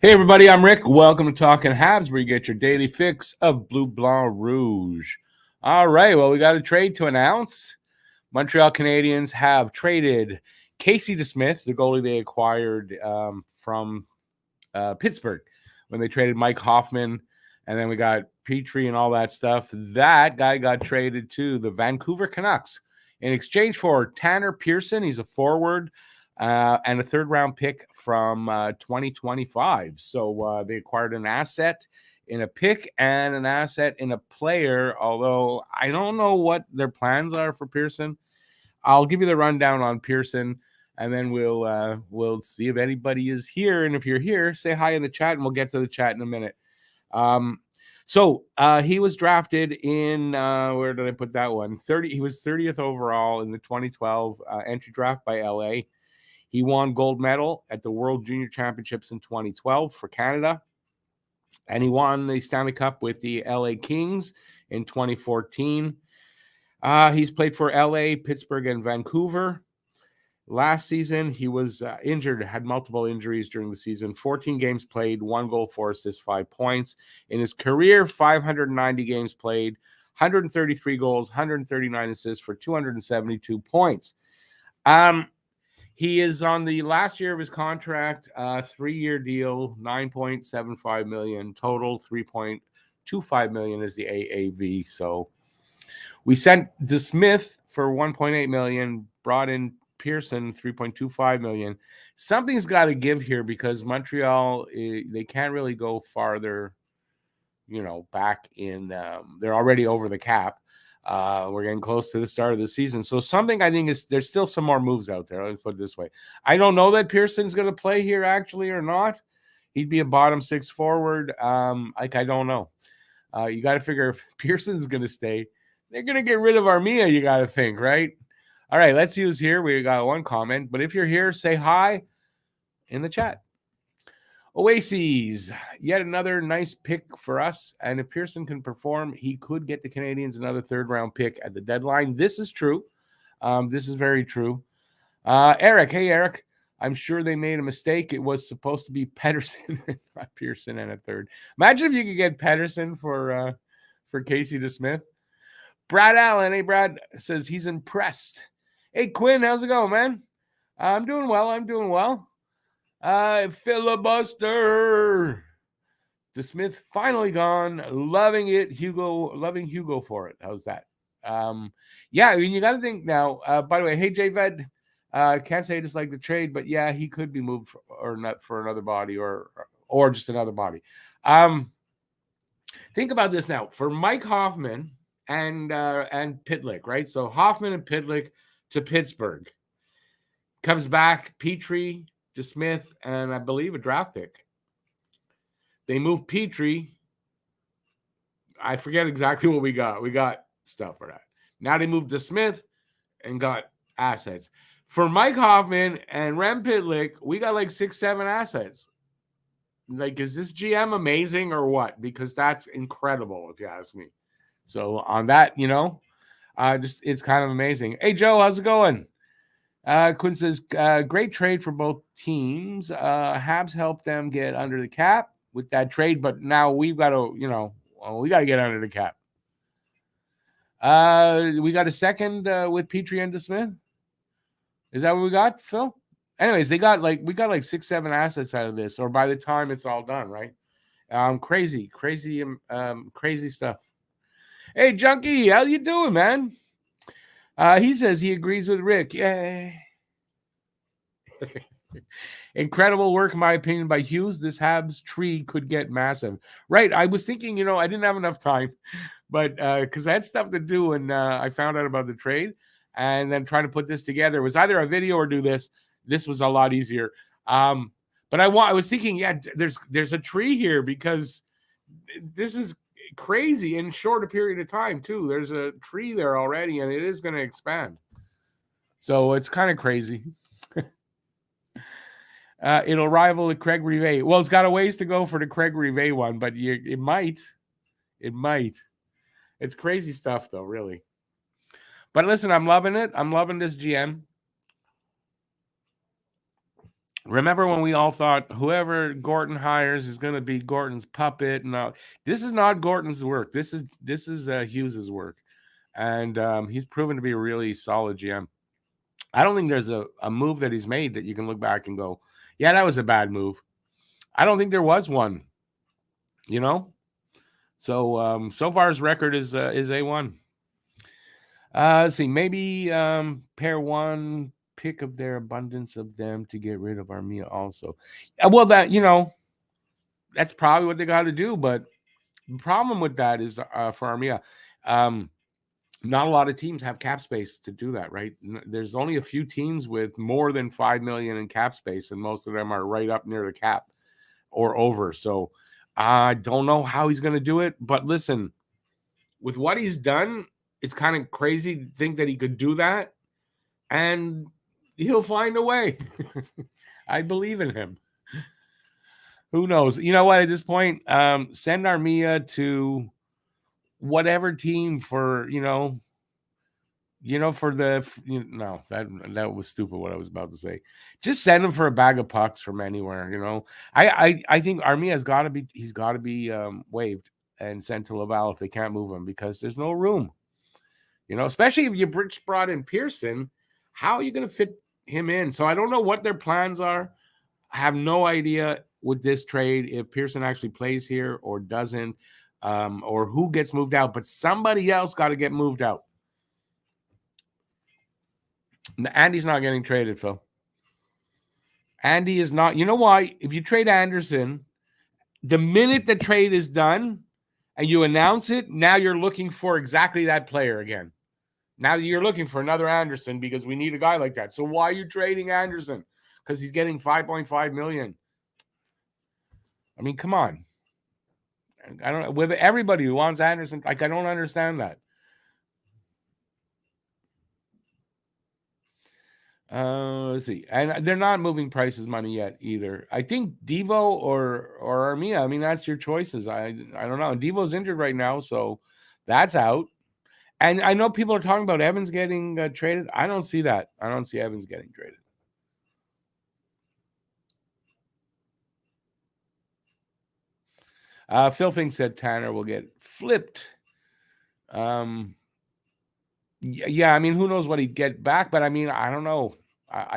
Hey everybody, I'm Rick. Welcome to Talking Habs, where you get your daily fix of Bleu Blanc Rouge. All right, well, we got a trade to announce. Montreal Canadiens have traded Casey DeSmith, the goalie they acquired from Pittsburgh when they traded Mike Hoffman, and then we got Petrie and all that stuff. That guy got traded to the Vancouver Canucks in exchange for Tanner Pearson. He's a forward. And a third-round pick from 2025. So they acquired an asset in a pick and an asset in a player, although I don't know what their plans are for Pearson. I'll give you the rundown on Pearson, and then we'll see if anybody is here. And if you're here, say hi in the chat, and we'll get to the chat in a minute. So he was drafted in where did I put that one? 30. He was 30th overall in the 2012 entry draft by LA. He won gold medal at the World Junior Championships in 2012 for Canada. And he won the Stanley Cup with the LA Kings in 2014. He's played for LA, Pittsburgh, and Vancouver. Last season, he was injured, had multiple injuries during the season. 14 games played, 1 goal, 4 assists, 5 points. In his career, 590 games played, 133 goals, 139 assists for 272 points. He is on the last year of his contract, 3-year deal, $9.75 million total, $3.25 million is the AAV. So we sent DeSmith for $1.8 million, brought in Pearson $3.25 million. Something's got to give here because Montreal, they can't really go farther, back in. They're already over the cap. We're getting close to the start of the season. So something I think is there's still some more moves out there. Let's put it this way. I don't know that Pearson's going to play here actually or not. He'd be a bottom 6 forward. I don't know. You got to figure if Pearson's going to stay, they're going to get rid of Armia, you got to think, right? All right, let's see who's here. We got one comment. But if you're here, say hi in the chat. Oases, yet another nice pick for us. And if Pearson can perform, he could get the Canadiens another third-round pick at the deadline. This is true. This is very true. Eric, hey, Eric. I'm sure they made a mistake. It was supposed to be Pettersson, not Pearson, and a third. Imagine if you could get Pettersson for Casey DeSmith. Brad Allen, hey, Brad, says he's impressed. Hey, Quinn, how's it going, man? I'm doing well. Filibuster. DeSmith finally gone. Loving it. Loving Hugo for it. How's that? Yeah, I mean, you got to think now. By the way, hey, J-Ved, can't say I dislike the trade, but yeah, he could be moved or not for another body or just another body. Think about this now. For Mike Hoffman and Pitlick, right? So Hoffman and Pitlick to Pittsburgh. Comes back, Petrie, DeSmith, and I believe a draft pick. They moved Petrie. I forget exactly what we got. We got stuff for that. Now they moved DeSmith and got assets. For Mike Hoffman and Rem Pitlick, we got like 6-7 assets. Like, is this GM amazing or what? Because that's incredible, if you ask me. So on that, just it's kind of amazing. Hey, Joe, how's it going? Quinn says, great trade for both teams. Habs helped them get under the cap with that trade, but now we've got to, we got to get under the cap. We got a second with Petrie and DeSmith. Is that what we got, Phil? Anyways, we got like 6-7 assets out of this, or by the time it's all done, right? Crazy stuff. Hey, Junkie, how you doing, man? He says he agrees with Rick. Yay. Incredible work, in my opinion, by Hughes. This Habs tree could get massive. Right. I was thinking, I didn't have enough time, but because I had stuff to do and I found out about the trade and then trying to put this together. It was either a video or do this. This was a lot easier. But I was thinking, yeah, there's a tree here because this is crazy in short a period of time too. There's a tree there already and it is going to expand. So it's kind of crazy. It'll rival the Craig Rivet. Well, it's got a ways to go for the Craig Rivet one, but it might. It's crazy stuff though, really. But listen, I'm loving it. I'm loving this GM. Remember when we all thought whoever Gorton hires is going to be Gorton's puppet? No, this is not Gorton's work. This is Hughes's work, and he's proven to be a really solid GM. I don't think there's a move that he's made that you can look back and go, yeah, that was a bad move. I don't think there was one. You know, so so far his record is A1. Let's see, maybe pair one, pick of their abundance of them to get rid of Armia also. Well, that that's probably what they got to do. But the problem with that is for Armia, not a lot of teams have cap space to do that, right? There's only a few teams with more than $5 million in cap space, and most of them are right up near the cap or over. So I don't know how he's going to do it. But listen, with what he's done, it's kind of crazy to think that he could do that, and he'll find a way. I believe in him. Who knows? You know what? At this point, send Armia to whatever team for for the no, that was stupid what I was about to say. Just send him for a bag of pucks from anywhere. I think Armia has got to be waived and sent to Laval if they can't move him, because there's no room. Especially if you brought in Pearson, how are you going to fit him in? So I don't know what their plans are. I have no idea with this trade if Pearson actually plays here or doesn't, or who gets moved out. But somebody else got to get moved out. Andy's not getting traded, Phil. Andy is not. You know why? If you trade Anderson, the minute the trade is done and you announce it, now you're looking for exactly that player again. Now you're looking for another Anderson because we need a guy like that. So why are you trading Anderson? Because he's getting $5.5 million. I mean, come on. I don't know. With everybody who wants Anderson, I don't understand that. Let's see. And they're not moving Price's money yet either. I think Devo or Armia. I mean, that's your choices. I don't know. Devo's injured right now, so that's out. And I know people are talking about Evans getting traded. I don't see that. I don't see Evans getting traded. Phil thinks that Tanner will get flipped. Yeah, I mean, who knows what he'd get back? But I mean, I don't know.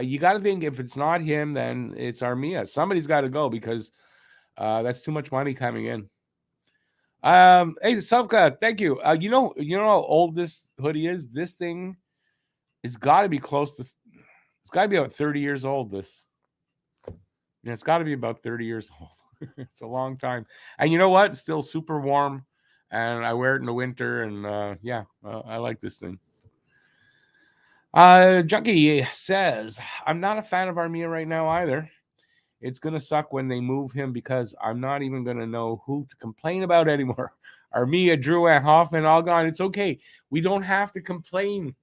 You got to think if it's not him, then it's Armia. Somebody's got to go because that's too much money coming in. Hey, Savka, thank you. You know how old this hoodie is? This thing, it's got to be close to. It's got to be about 30 years old. This. Yeah, it's got to be about 30 years old. It's a long time. And you know what? It's still super warm, and I wear it in the winter. And I like this thing. Junkie says, I'm not a fan of Armia right now either. It's going to suck when they move him because I'm not even going to know who to complain about anymore. Armia, Drew, and Hoffman all gone. It's okay. We don't have to complain.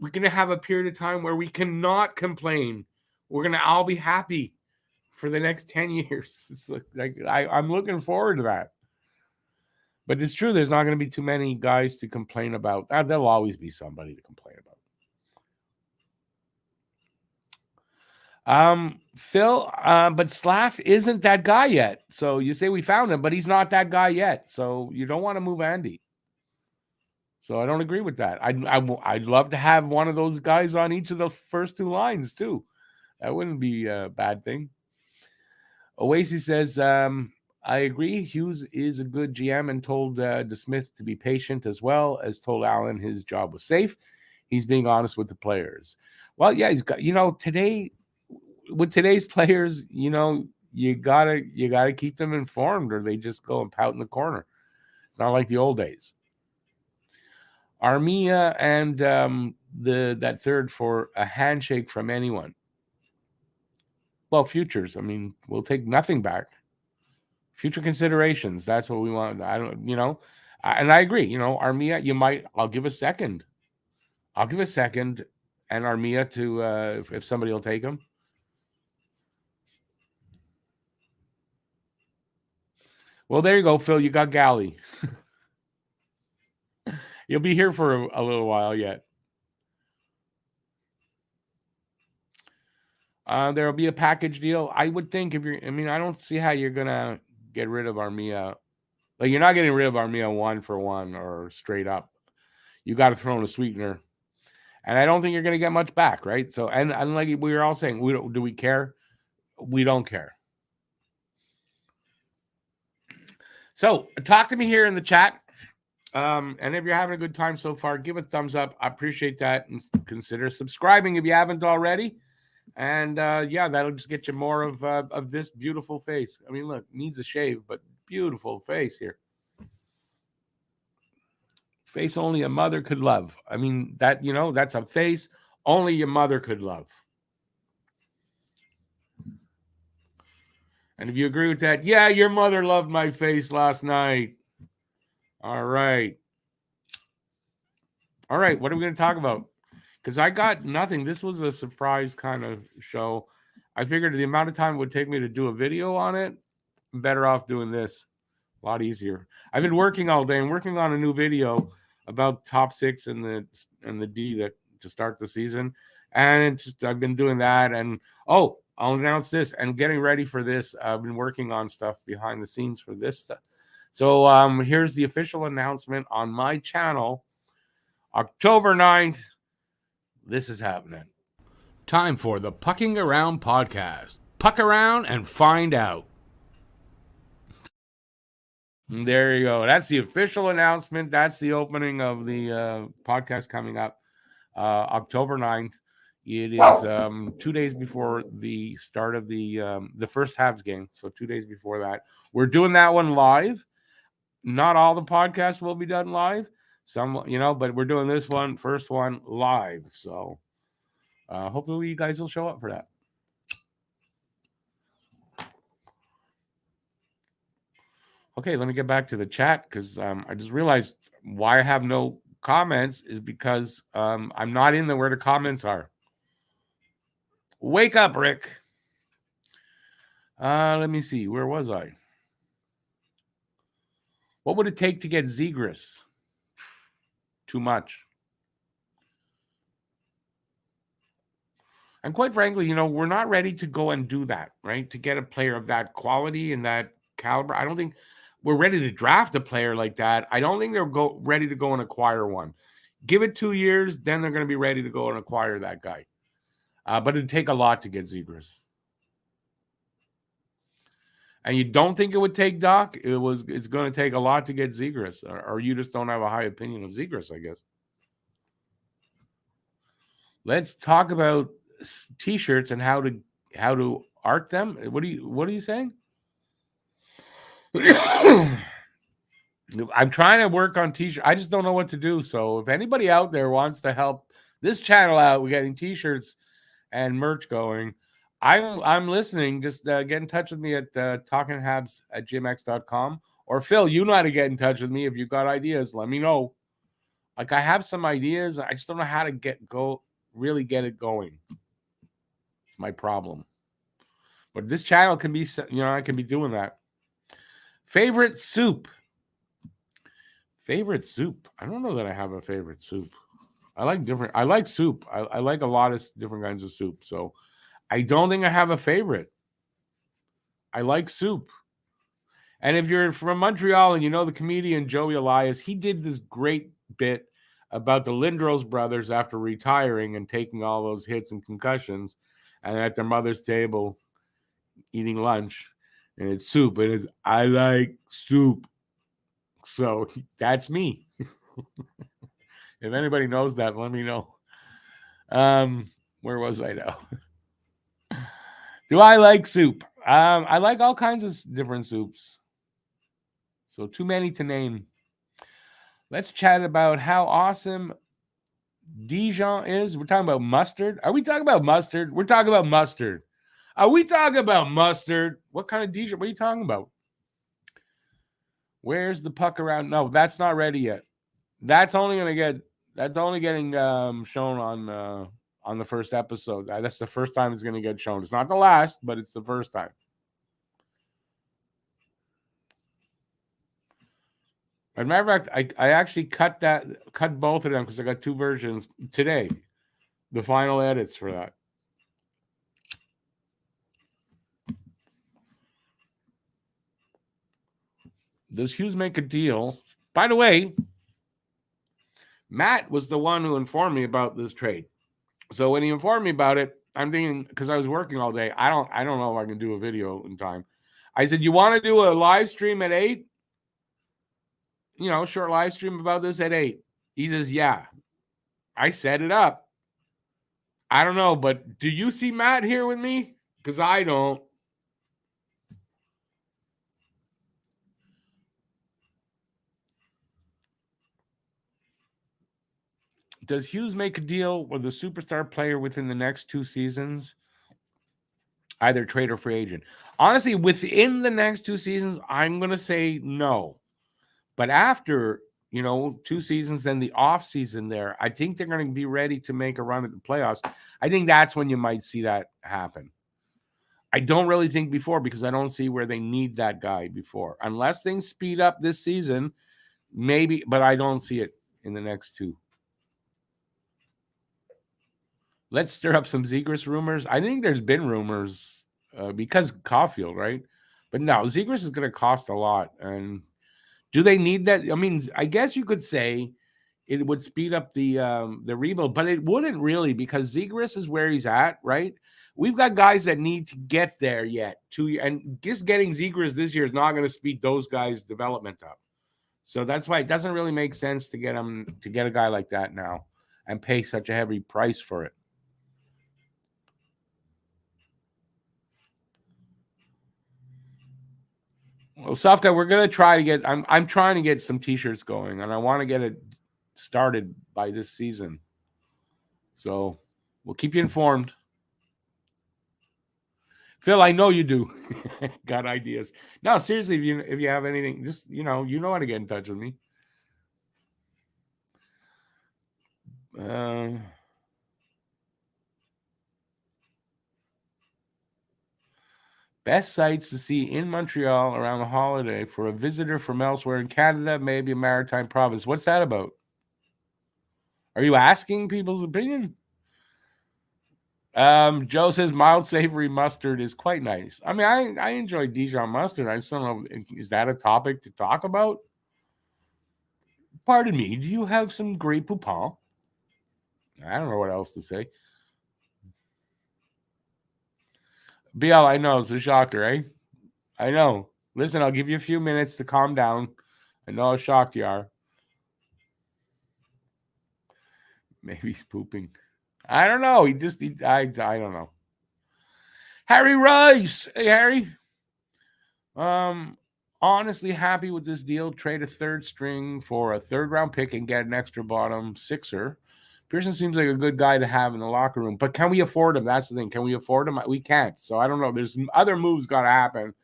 We're going to have a period of time where we cannot complain. We're going to all be happy for the next 10 years. It's like I'm looking forward to that. But it's true. There's not going to be too many guys to complain about. There'll always be somebody to complain about. Phil, but Slav isn't that guy yet. So you say we found him, but he's not that guy yet. So you don't want to move Andy. So I don't agree with that. I'd love to have one of those guys on each of the first two lines too. That wouldn't be a bad thing. Oasis says, I agree. Hughes is a good GM and told DeSmith to be patient as well as told Allen his job was safe. He's being honest with the players. Well, yeah, he's got, today, with today's players, you gotta keep them informed or they just go and pout in the corner. It's not like the old days. Armia and that third for a handshake from anyone. Well, futures. I mean, we'll take nothing back. Future considerations. That's what we want. I don't, and I agree. Armia, I'll give a second. And Armia to if somebody will take him. Well, there you go, Phil. You got Galley. You'll be here for a little while yet. There'll be a package deal. I would think I don't see how you're gonna get rid of Armia. Like, you're not getting rid of Armia 1-for-1 or straight up. You got to throw in a sweetener, and I don't think you're gonna get much back, right? So, and like we were all saying, do we care? We don't care. So, talk to me here in the chat. And if you're having a good time so far, give a thumbs up. I appreciate that, and consider subscribing if you haven't already. And yeah, that'll just get you more of this beautiful face. I mean, look, needs a shave, but beautiful face here. Face only a mother could love. I mean, that's a face only your mother could love. And if you agree with that, yeah, your mother loved my face last night. All right. All right, what are we going to talk about? Because I got nothing. This was a surprise kind of show. I figured the amount of time it would take me to do a video on it, I'm better off doing this. A lot easier. I've been working all day and working on a new video about top six and the D that to start the season. And I've been doing that. And I'll announce this and getting ready for this. I've been working on stuff behind the scenes for this stuff. So here's the official announcement on my channel. October 9th, this is happening. Time for the Pucking Around podcast. Puck around and find out. And there you go. That's the official announcement. That's the opening of the podcast coming up October 9th. It is 2 days before the start of the first Habs game. So 2 days before that. We're doing that one live. Not all the podcasts will be done live. Some, but we're doing this one, first one, live. So hopefully you guys will show up for that. Okay, let me get back to the chat because I just realized why I have no comments is because I'm not in where the comments are. Wake up, Rick. Let me see. Where was I? What would it take to get Zegras? Too much. And quite frankly, we're not ready to go and do that, right? To get a player of that quality and that caliber. I don't think we're ready to draft a player like that. I don't think they're ready to go and acquire one. Give it 2 years, then they're going to be ready to go and acquire that guy. But it'd take a lot to get Zegras. And you don't think it would take Doc? It's going to take a lot to get Zegras, or you just don't have a high opinion of Zegras, I guess. Let's talk about T-shirts and how to art them. What are you saying? I'm trying to work on T-shirts. I just don't know what to do. So if anybody out there wants to help this channel out, we're getting T-shirts and merch going. I'm listening. Just get in touch with me at talkinghabs@gmx.com. Or Phil, you know how to get in touch with me if you've got ideas. Let me know. Like, I have some ideas. I just don't know how to really get it going. It's my problem. But this channel can be, I can be doing that. Favorite soup. Favorite soup. I don't know that I have a favorite soup. I like soup. I like a lot of different kinds of soup. So I don't think I have a favorite. I like soup. And if you're from Montreal and you know the comedian Joey Elias, he did this great bit about the Lindros brothers after retiring and taking all those hits and concussions and at their mother's table eating lunch. And it's soup. It is, I like soup. So that's me. If anybody knows that, let me know. Where was I now? Do I like soup? I like all kinds of different soups. So too many to name. Let's chat about how awesome Dijon is. We're talking about mustard. Are we talking about mustard? We're talking about mustard. Are we talking about mustard? What kind of Dijon? What are you talking about? Where's the puck around? No, that's not ready yet. That's only getting shown on the first episode. That's the first time it's going to get shown. It's not the last, but it's the first time. As a matter of fact, I actually cut both of them because I got two versions today. The final edits for that. Does Hughes make a deal? By the way, Matt was the one who informed me about this trade. So when he informed me about it, I'm thinking, because I was working all day, I don't know if I can do a video in time. I said, you want to do a live stream at 8? Short live stream about this at 8. He says, yeah. I set it up. I don't know, but do you see Matt here with me? Because I don't. Does Hughes make a deal with a superstar player within the next 2 seasons? Either trade or free agent. Honestly, within the next 2 seasons, I'm going to say no. But after, 2 seasons, then the off season there, I think they're going to be ready to make a run at the playoffs. I think that's when you might see that happen. I don't really think before, because I don't see where they need that guy before. Unless things speed up this season, maybe, but I don't see it in the next 2. Let's stir up some Zegras rumors. I think there's been rumors because Caulfield, right? But no, Zegras is going to cost a lot. And do they need that? I mean, I guess you could say it would speed up the rebuild, but it wouldn't really, because Zegras is where he's at, right? We've got guys that need to get there yet. And just getting Zegras this year is not going to speed those guys' development up. So that's why it doesn't really make sense to get a guy like that now and pay such a heavy price for it. Well, Sofka, we're gonna try to get. I'm trying to get some T-shirts going, and I want to get it started by this season. So we'll keep you informed. Phil, I know you do. Got ideas. No, seriously, if you have anything, just you know how to get in touch with me. Best sites to see in Montreal around the holiday for a visitor from elsewhere in Canada, maybe a maritime province. What's that about? Are you asking people's opinion? Joe says mild savory mustard is quite nice. I mean, I enjoy Dijon mustard. I just don't know, is that a topic to talk about? Pardon me, do you have some Grey Poupon? I don't know what else to say. BL, I know, it's a shocker, eh? I know. Listen, I'll give you a few minutes to calm down. I know how shocked you are. Maybe he's pooping. I don't know. I don't know. Harry Rice. Hey, Harry. Honestly happy with this deal. Trade a third string for a third-round pick and get an extra bottom sixer. Pearson seems like a good guy to have in the locker room, but can we afford him? That's the thing. Can we afford him? We can't. So I don't know. There's other moves got to happen.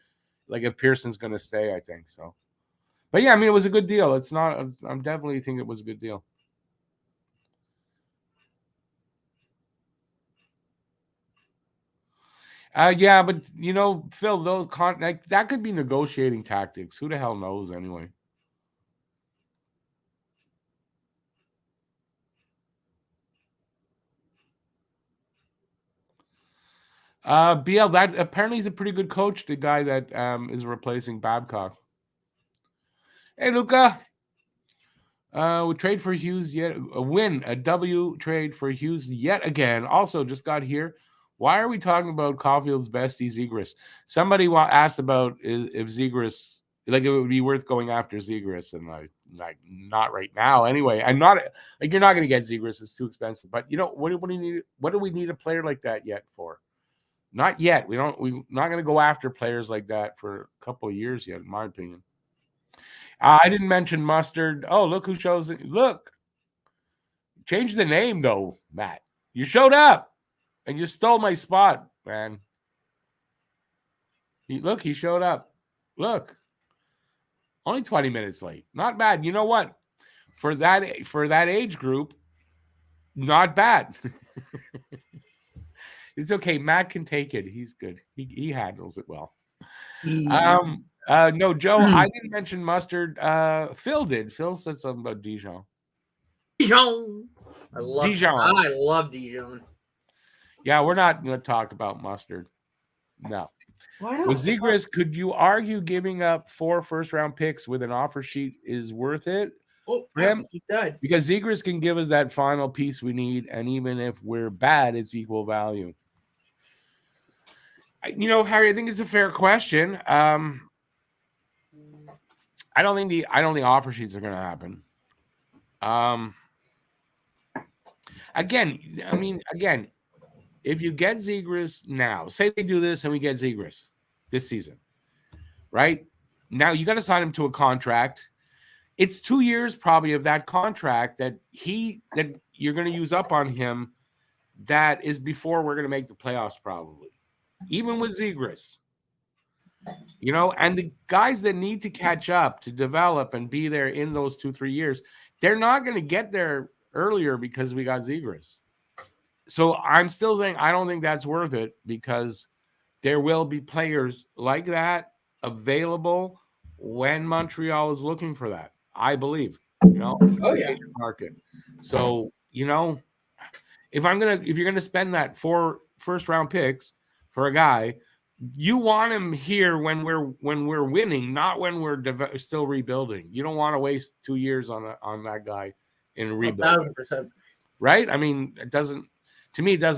Like if Pearson's going to stay, I think so. But yeah, I mean, it was a good deal. It's not. I'm definitely think it was a good deal. Yeah, but Phil, those that could be negotiating tactics. Who the hell knows anyway? BL, that apparently he's a pretty good coach. The guy that is replacing Babcock. Hey, Luca. We trade for Hughes yet a W trade for Hughes yet again. Also, just got here. Why are we talking about Caulfield's bestie Zegras? Somebody asked about if Zegras, like it would be worth going after Zegras, and like not right now. Anyway, I'm not like you're not going to get Zegras; it's too expensive. But what do we need? What do we need a player like that yet for? Not yet. We're not going to go after players like that for a couple of years yet, in my opinion. I didn't mention Mustard. Oh, look who shows it. Look. Change the name, though, Matt. You showed up, and you stole my spot, man. He showed up. Look. Only 20 minutes late. Not bad. You know what? For that age group, not bad. It's okay. Matt can take it. He's good. He handles it well. No, Joe, I didn't mention Mustard. Phil did. Phil said something about Dijon. Dijon. I love Dijon. Yeah, we're not going to talk about Mustard. No. Why not? With Zegras, could you argue giving up 4 first-round picks with an offer sheet is worth it Oh, for him? he died. Because Zegras can give us that final piece we need, and even if we're bad, it's equal value. Harry, I think it's a fair question. I don't think offer sheets are going to happen. Again, if you get Zegras now, say they do this and we get Zegras this season, right? Now you got to sign him to a contract. It's 2 years probably of that contract that you're going to use up on him. That is before we're going to make the playoffs probably, even with Zegras. And the guys that need to catch up to develop and be there in those 2-3 years, they're not going to get there earlier because we got Zegras. So I'm still saying I don't think that's worth it because there will be players like that available when Montreal is looking for that. I believe, Oh yeah. Market. So, if you're gonna spend that 4 first-round picks for a guy, you want him here when we're winning, not when we're still rebuilding. You don't want to waste 2 years on that guy in rebuilding. 1,000%. Right? I mean, it doesn't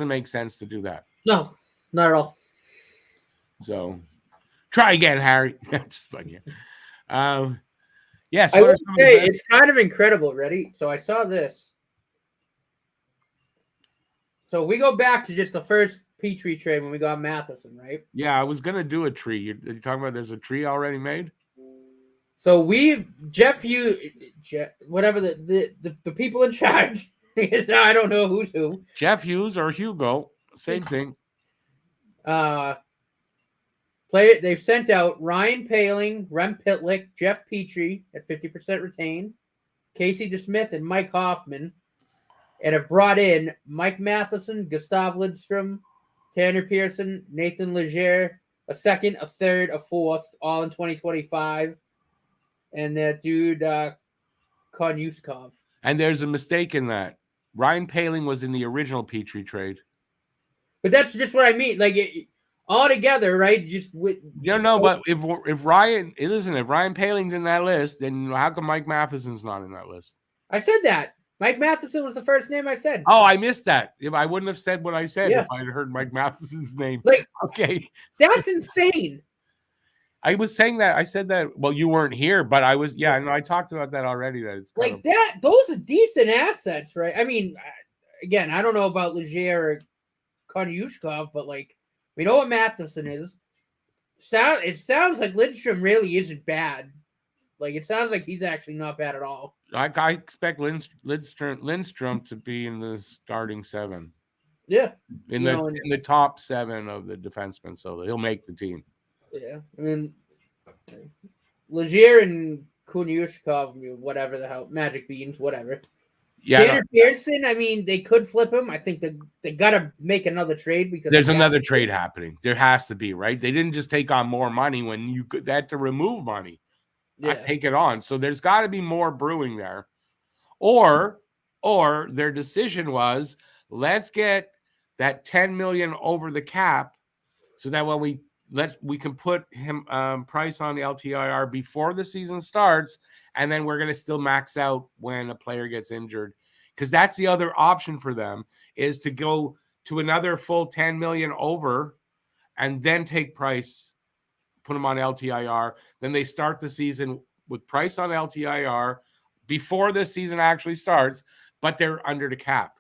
make sense to do that. No, not at all. So try again, Harry. That's funny. Yes. I would say it's kind of incredible. Ready? So I saw this. So we go back to just the first Petrie trade when we got Matheson, right? Yeah, I was gonna do a tree. You're talking about there's a tree already made? So whatever the people in charge. I don't know who's who. Jeff Hughes or Hugo, same thing. They've sent out Ryan Poehling, Rem Pitlick, Jeff Petrie at 50% retained, Casey DeSmith and Mike Hoffman, and have brought in Mike Matheson, Gustav Lidstrom, Tanner Pearson, Nathan Leger, a second, a third, a fourth, all in 2025, and that dude Konyuskov. And there's a mistake in that. Ryan Poehling was in the original Petrie trade. But that's just what I mean. Like all together, right? Just with but if Ryan Poehling's in that list, then how come Mike Matheson's not in that list? I said that. Mike Matheson was the first name I said. Oh, I missed that. I wouldn't have said what I said if I had heard Mike Matheson's name. Like, okay. That's insane. I was saying that. I said that. Well, you weren't here, but I was. Yeah, I talked about that already. That it's like that. Those are decent assets, right? I mean, again, I don't know about Leger or Konyushkov, but like we know what Matheson is. It sounds like Lidstrom really isn't bad. Like it sounds like he's actually not bad at all. I expect Lindstrom to be in the starting 7. Yeah, in the top 7 of the defensemen, so he'll make the team. Yeah, I mean, Leger and Konyushkov, whatever the hell, Magic Beans, whatever. Yeah, Tanner Pearson, I mean, they could flip him. I think they got to make another trade because there's another trade happening. There has to be, right? They didn't just take on more money when they had to remove money, not take it on. So there's got to be more brewing there, or their decision was let's get that $10 million over the cap, so that when we can put him price on the LTIR before the season starts, and then we're going to still max out when a player gets injured, because that's the other option for them is to go to another full 10 million over, and then take price, put him on LTIR. Then they start the season with price on LTIR before the season actually starts, but they're under the cap,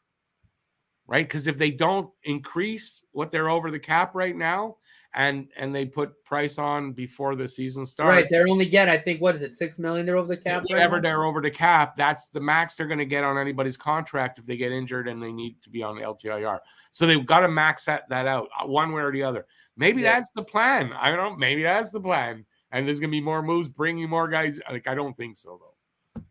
right? Because if they don't increase what they're over the cap right now, and they put price on before the season starts. Right, they're only get, I think, what is it, $6 million they're over the cap? Whatever they're over the cap, that's the max they're going to get on anybody's contract if they get injured and they need to be on the LTIR. So they've got to max that out one way or the other. Maybe that's the plan. I don't know. Maybe that's the plan. And there's going to be more moves, bringing more guys. Like, I don't think so, though.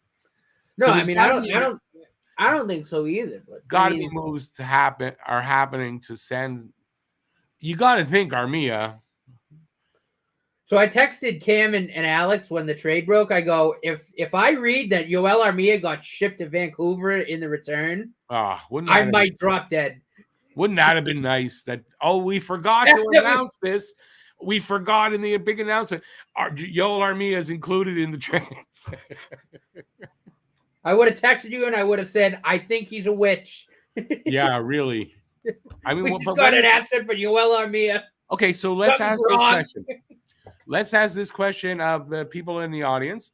No, so I mean, I don't think so either. But got to be moves are happening to send. You got to think Armia. So I texted Cam and Alex when the trade broke. I go, if I read that Yoel Armia got shipped to Vancouver in the return, I might drop dead. Wouldn't that have been nice? We forgot to announce this. We forgot in the big announcement. Yoel Armia is included in the trades. I would have texted you and I would have said, I think he's a witch. Yeah, really. I mean, we just got an answer for Yoel Armia. Okay, so let's ask this question. Let's ask this question of the people in the audience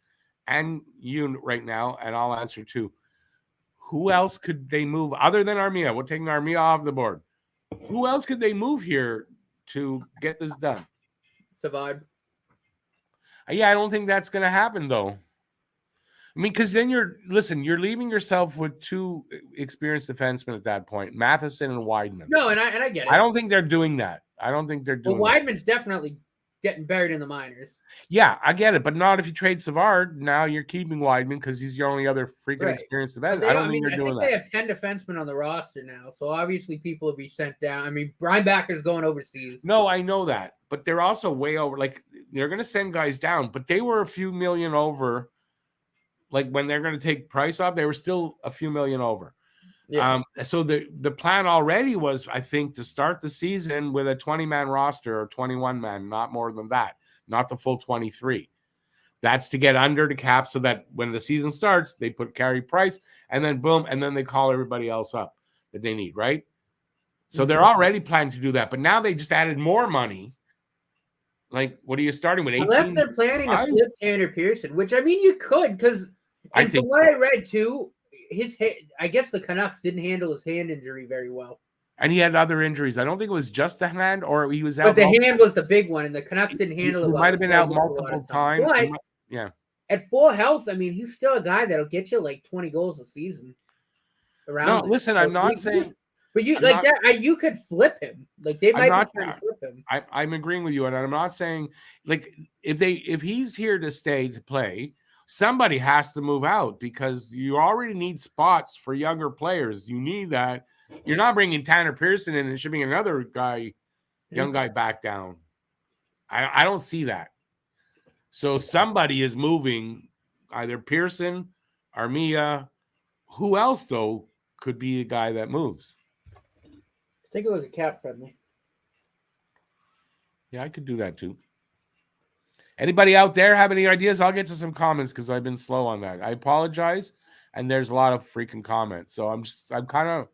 and you right now, and I'll answer too. Who else could they move other than Armia? We're taking Armia off the board. Who else could they move here to get this done? Savard. Yeah, I don't think that's going to happen, though. I mean, because then you're leaving yourself with two experienced defensemen at that point, Matheson and Wideman. No, and I get it. I don't think they're doing that. Well, Wideman's definitely getting buried in the minors. Yeah, I get it, but not if you trade Savard. Now you're keeping Wideman because he's your only other freaking experienced defenseman. I think they're doing that. They have 10 defensemen on the roster now, so obviously people will be sent down. I mean, Brian Backer's going overseas. No, I know that, but they're also way over. Like, they're going to send guys down, but they were a few million over. Like, when they're going to take Price off, they were still a few million over. Yeah. So the plan already was, I think, to start the season with a 20-man roster or 21-man, not more than that, not the full 23. That's to get under the cap so that when the season starts, they put Carey Price and then boom, and then they call everybody else up that they need, right? So they're already planning to do that, but now they just added more money. Like, what are you starting with? 18? Unless they're planning to flip Tanner Pearson, which I mean you could, because I read too. I guess the Canucks didn't handle his hand injury very well. And he had other injuries. I don't think it was just the hand, or he was out. But the hand was the big one, and the Canucks didn't handle it well. He might have been out multiple times. But yeah. At full health, I mean, he's still a guy that'll get you like 20 goals a season. Listen, I'm not saying. But you could flip him. Like, they might be trying to flip him. I'm agreeing with you, and I'm not saying, like, if he's here to stay to play, somebody has to move out because you already need spots for younger players. You need that. You're not bringing Tanner Pearson in and shipping another guy, young guy, back down. I don't see that. So somebody is moving, either Pearson, Armia. Who else, though, could be a guy that moves? Let's take a look at Cap Friendly. Yeah, I could do that too. Anybody out there have any ideas? I'll get to some comments because I've been slow on that. I apologize. And there's a lot of freaking comments. So I'm kind of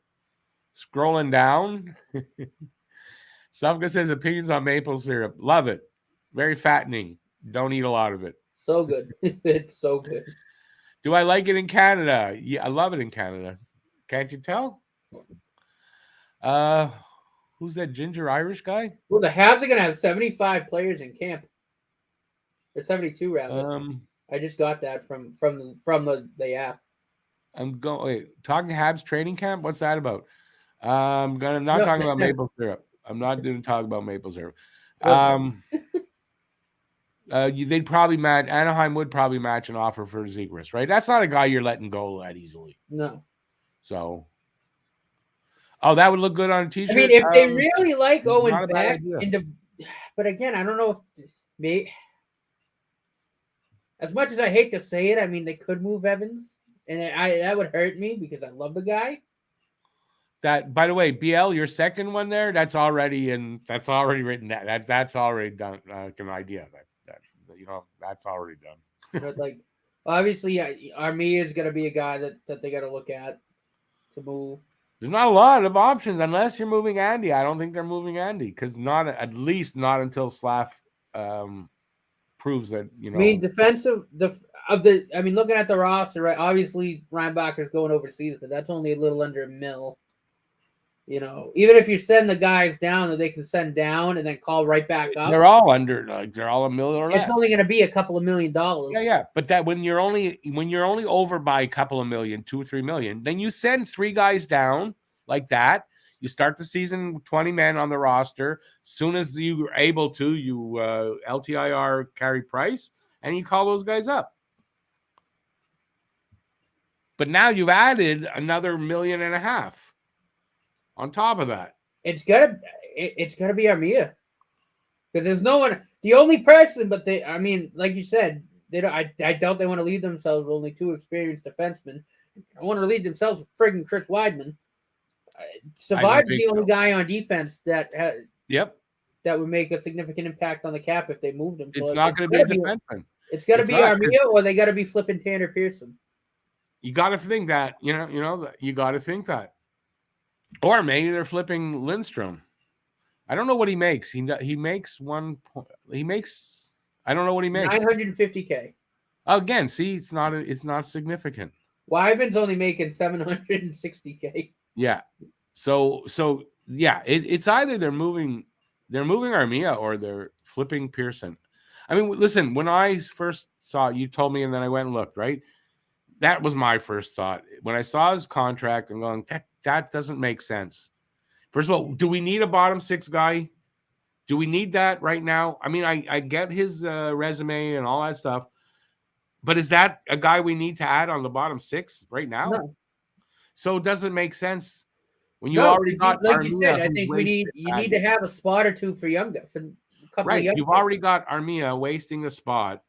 scrolling down. Sufka says opinions on maple syrup. Love it. Very fattening. Don't eat a lot of it. So good. It's so good. Do I like it in Canada? Yeah, I love it in Canada. Can't you tell? Who's that ginger Irish guy? Well, the Habs are going to have 75 players in camp. Or 72 rather. I just got that from the app. Talking Habs training camp. What's that about? I'm not talking about maple syrup. I'm not going to talk about maple syrup. They'd probably match. Anaheim would probably match an offer for Zegras, right? That's not a guy you're letting go that easily. No. So. Oh, that would look good on a t-shirt. I mean, if they really like Owen Beck, but again, I don't know if as much as I hate to say it, I mean, they could move Evans, and that would hurt me because I love the guy. That, by the way, BL, your second one there, that's already written. That's already done. An idea that's already done. But like, obviously, Armia is going to be a guy that they got to look at to move. There's not a lot of options unless you're moving Andy. I don't think they're moving Andy because at least not until Slav proves that, I mean, looking at the roster, right? Obviously, Ryan Backer's going overseas, but that's only a little under $1 million. Even if you send the guys down that they can send down and then call right back up, they're all under, they're all $1 million or less. It's only going to be a couple of $1 million. Yeah. But that when you're only over by a couple of million, $2 or $3 million, then you send 3 guys down like that. You start the season with 20 men on the roster. As soon as you are able to, you LTIR Carey Price, and you call those guys up. But now you've added another $1.5 million on top of that. It's gotta be Armia, because there's no one. The only person, but like you said, I doubt they want to leave themselves with only 2 experienced defensemen. I want to leave themselves with friggin' Chris Wideman. Savard's the only guy on defense that Yep. that would make a significant impact on the cap if they moved him. So it's not going to be a defenseman. It's got to be Armia, or they got to be flipping Tanner Pearson. You got to think that, you got to think that. Or maybe they're flipping Lindstrom. I don't know what he makes. He makes I don't know what he makes. $950K. Again, see, it's not significant. Wyman's only making $760K. Yeah. So yeah, it's either they're moving Armia or they're flipping Pearson. I mean, listen, when I first saw it, you told me, and then I went and looked, right? That was my first thought. When I saw his contract, I'm going, that doesn't make sense. First of all, do we need a bottom six guy? Do we need that right now? I mean, I get his resume and all that stuff, but is that a guy we need to add on the bottom six right now? No. So it doesn't make sense when you already got like Armia, you said. I think you need to have a spot or two for younger. For a couple right, of you've already got Armia wasting a spot.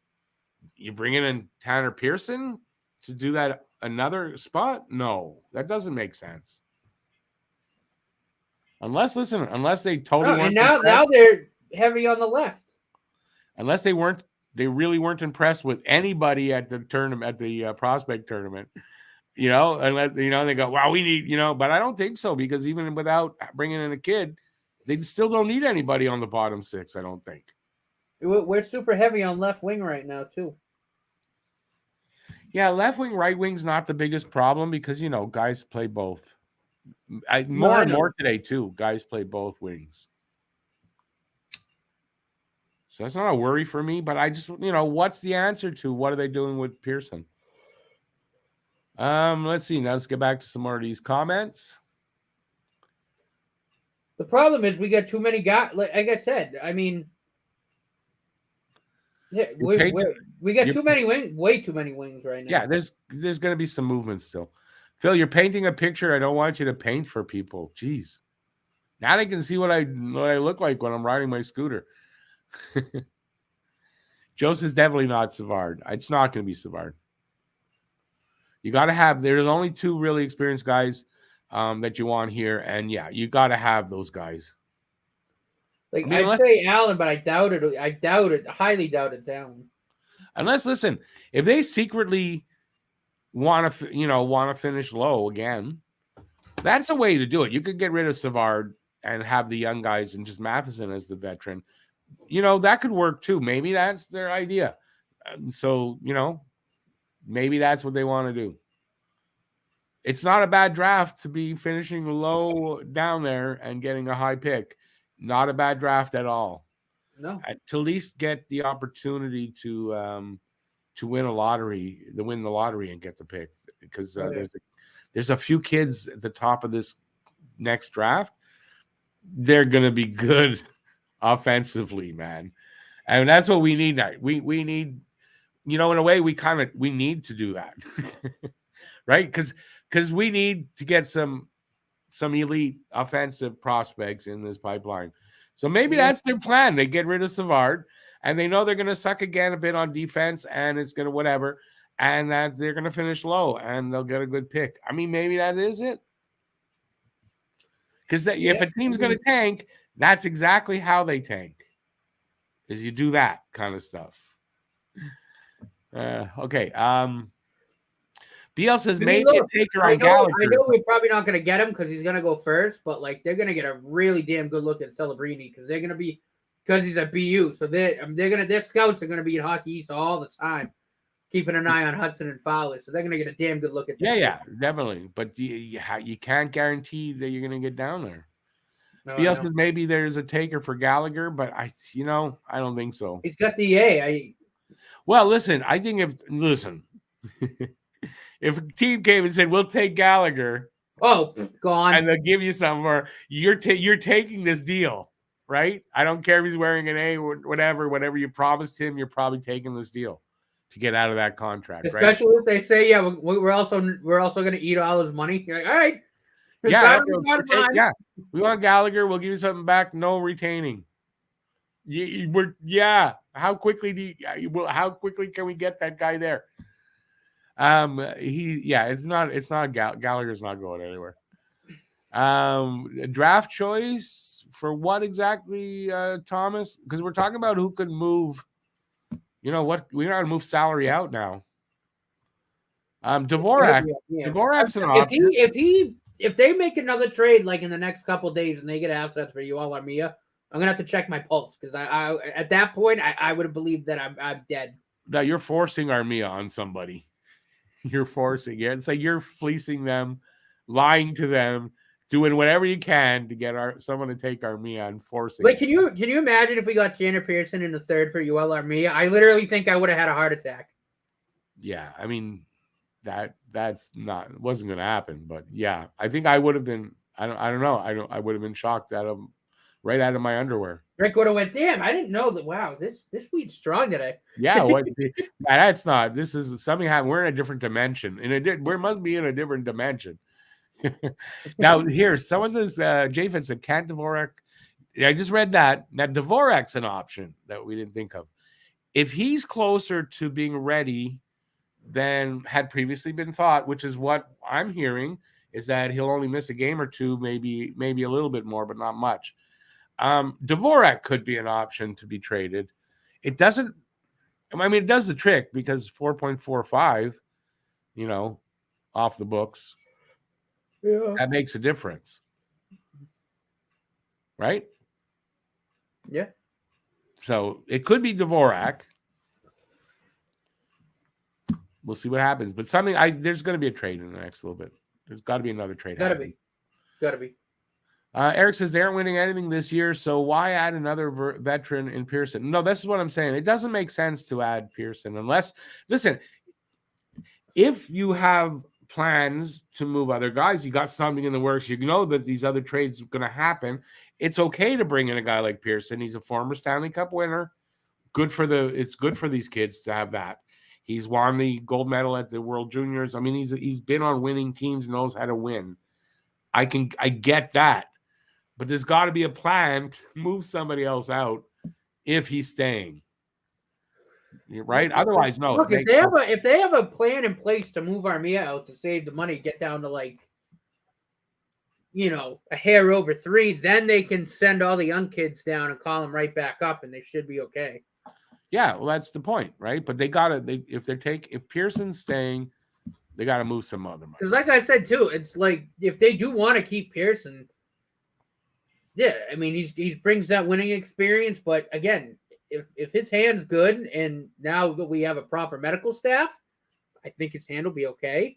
You bring in Tanner Pearson to do that another spot? No, that doesn't make sense. Unless they totally and now they're heavy on the left. Unless they really weren't impressed with anybody at the tournament, at the prospect tournament, unless they go, wow, we need, but I don't think so, because even without bringing in a kid, they still don't need anybody on the bottom six. I don't think. We're super heavy on left wing right now too. Yeah, left wing, right wing's not the biggest problem because guys play both. More and more today too. Guys play both wings. So that's not a worry for me, but I just, what's the answer to what are they doing with Pearson? Let's see. Now let's get back to some more of these comments. The problem is we got too many guys. Like I said, I mean, we got too many wings, way too many wings right now. Yeah, there's going to be some movement still. Phil, you're painting a picture I don't want you to paint for people. Jeez. Now they can see what I look like when I'm riding my scooter. Joseph's definitely not Savard. It's not going to be Savard. You got to have, there's only two really experienced guys that you want here. And yeah, you got to have those guys. Like, I'd say Allen, but I doubt it. Highly doubt it's Allen. Unless, listen, if they secretly want to finish low again, that's a way to do it. You could get rid of Savard and have the young guys and just Matheson as the veteran. That could work too. Maybe that's their idea. So, maybe that's what they want to do. It's not a bad draft to be finishing low down there and getting a high pick. Not a bad draft at all. No. To at least get the opportunity to win the lottery and get the pick, because there's a few kids at the top of this next draft. They're going to be good offensively, man. And that's what we need now. We need, in a way, we need to do that. Right? Because we need to get some elite offensive prospects in this pipeline. So maybe that's their plan. They get rid of Savard, and they know they're going to suck again a bit on defense, and it's going to whatever, and that they're going to finish low, and they'll get a good pick. I mean, maybe that is it. Because if a team's going to tank, that's exactly how they tank, is you do that kind of stuff. Okay. BL says maybe a taker on Gallagher. I know we're probably not going to get him because he's going to go first, but they're going to get a really damn good look at Celebrini because they're going to be, because he's a BU, so their scouts are going to be in Hockey East all the time, keeping an eye on Hudson and Fowler, so they're going to get a damn good look at that. Yeah, definitely. But you can't guarantee that you're going to get down there. No, BL says maybe there's a taker for Gallagher, but I don't think so. He's got the A. Well, listen, I think if a team came and said, we'll take Gallagher. Oh, gone. And they'll give you some, or you're taking this deal, right? I don't care if he's wearing an A or whatever you promised him, you're probably taking this deal to get out of that contract, especially right? If they say, yeah, we're also going to eat all his money. You're like, all right. Yeah, we want Gallagher. We'll give you something back. No retaining. How quickly how quickly can we get that guy there? It's not Gallagher's not going anywhere. A draft choice for what exactly, Thomas? Because we're talking about who could move. You know what? We're going to move salary out now. Dvorak. Yeah. Dvorak's an option. If they make another trade like in the next couple of days and they get assets for Yoel Armia, I'm gonna have to check my pulse because I at that point I would have believed that I'm dead. Now you're forcing Armia on somebody. You're forcing it. It's like you're fleecing them, lying to them, doing whatever you can to get someone to take Armia and forcing. Like, can you imagine if we got Tanner Pearson in the third for Yoel Armia? I literally think I would have had a heart attack. Yeah, I mean that's not wasn't going to happen, but yeah, I think I would have been. I don't know. I would have been shocked right out of my underwear. Rick would have went, damn, I didn't know that. Wow, this weed's strong today. Yeah, that's not. This is something happened. We're in a different dimension. We must be in a different dimension. Now, here, someone says, Japheth said, can't Dvorak? I just read that. Now, Dvorak's an option that we didn't think of. If he's closer to being ready than had previously been thought, which is what I'm hearing, is that he'll only miss a game or two, maybe a little bit more, but not much. Dvorak could be an option to be traded. It doesn't. I mean, it does the trick because 4.45, off the books. Yeah. That makes a difference. Right? Yeah. So it could be Dvorak. We'll see what happens. But there's going to be a trade in the next little bit. There's got to be another trade. Got to be. Eric says they aren't winning anything this year, so why add another veteran in Pearson? No, this is what I'm saying. It doesn't make sense to add Pearson unless, listen, if you have plans to move other guys, you got something in the works, you know that these other trades are going to happen, it's okay to bring in a guy like Pearson. He's a former Stanley Cup winner. It's good for these kids to have that. He's won the gold medal at the World Juniors. I mean, he's been on winning teams, knows how to win. I get that. But there's got to be a plan to move somebody else out if he's staying. Right? Otherwise, no. Look, if they have a plan in place to move Armia out to save the money, get down to a hair over 3, then they can send all the young kids down and call them right back up, and they should be okay. Yeah, well, that's the point, right? But if Pearson's staying, they got to move some other money. Because, like I said too, it's like if they do want to keep Pearson, yeah, I mean he brings that winning experience. But again, if his hand's good, and now that we have a proper medical staff, I think his hand will be okay.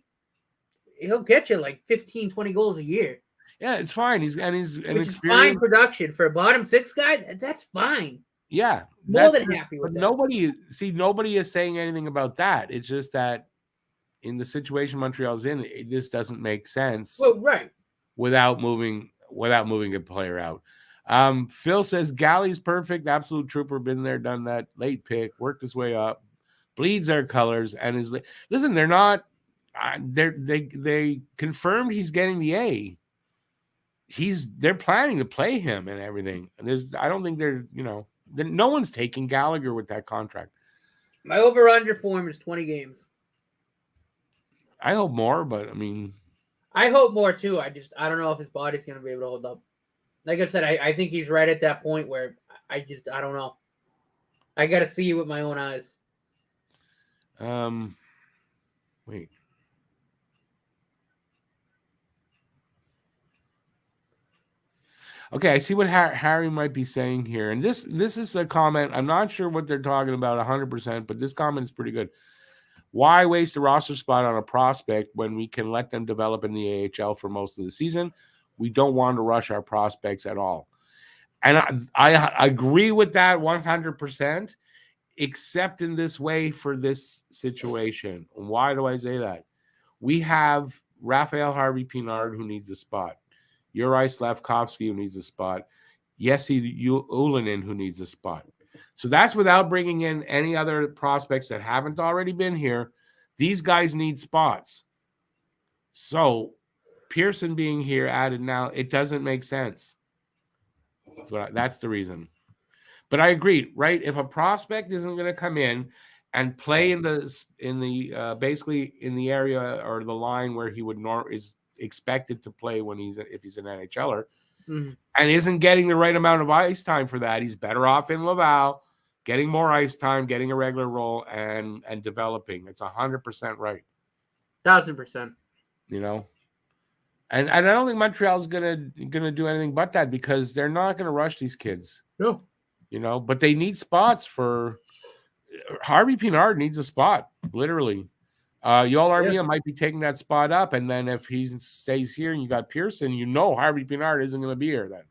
He'll get you like 15, 20 goals a year. Yeah, it's fine. He's an experience. Fine production for a bottom 6 guy. That's fine. Yeah, more than happy with that. Nobody is saying anything about that. It's just that in the situation Montreal's in, this doesn't make sense. Well, right. Without moving a player out. Phil says Galley's perfect, absolute trooper, been there, done that, late pick, worked his way up, bleeds our colors, and is listen. They're not. They confirmed he's getting the A. They're planning to play him and everything. And I don't think no one's taking Gallagher with that contract. My over-under form is 20 games. I hope more, but I mean, I hope more too. I don't know if his body's going to be able to hold up. Like I said, I think he's right at that point where I don't know. I got to see it with my own eyes. Wait. Okay, I see what Harry might be saying here. And this is a comment. I'm not sure what they're talking about 100%, but this comment is pretty good. Why waste a roster spot on a prospect when we can let them develop in the AHL for most of the season? We don't want to rush our prospects at all. And I agree with that 100%, except in this way for this situation. Why do I say that? We have Raphael Harvey-Pinard who needs a spot. Juraj Slafkovsky who needs a spot. Jesse Ullinen who needs a spot. So that's without bringing in any other prospects that haven't already been here. These guys need spots. So Pearson being here added now, it doesn't make sense. That's the reason. But I agree, right? If a prospect isn't going to come in and play in the basically in the area or the line where he would is expected to play if he's an NHLer, Mm-hmm. and isn't getting the right amount of ice time for that. He's better off in Laval, getting more ice time, getting a regular role, and developing. It's 100% right. 1,000%. You know, and I don't think Montreal's gonna do anything but that, because they're not gonna rush these kids. No. You know, but they need spots for Harvey Pinard needs a spot, literally. Yoel Armia might be taking that spot up, and then if he stays here and you got Pearson, Harvey Pinard isn't going to be here then.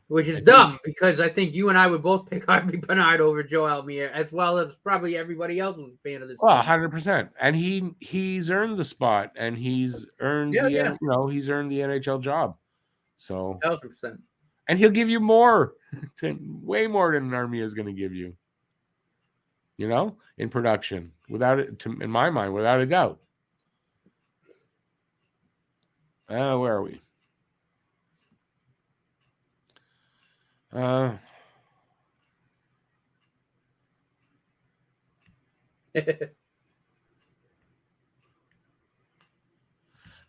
Which is dumb, because I think you and I would both pick Harvey Pinard over Joe Armia, as well as probably everybody else who's a fan of this. Well, 100%, and he's earned the spot, and he's earned he's earned the NHL job. So 1,000%, and he'll give you more, way more than Armia is going to give you. You know, in production, in my mind, without a doubt. Where are we?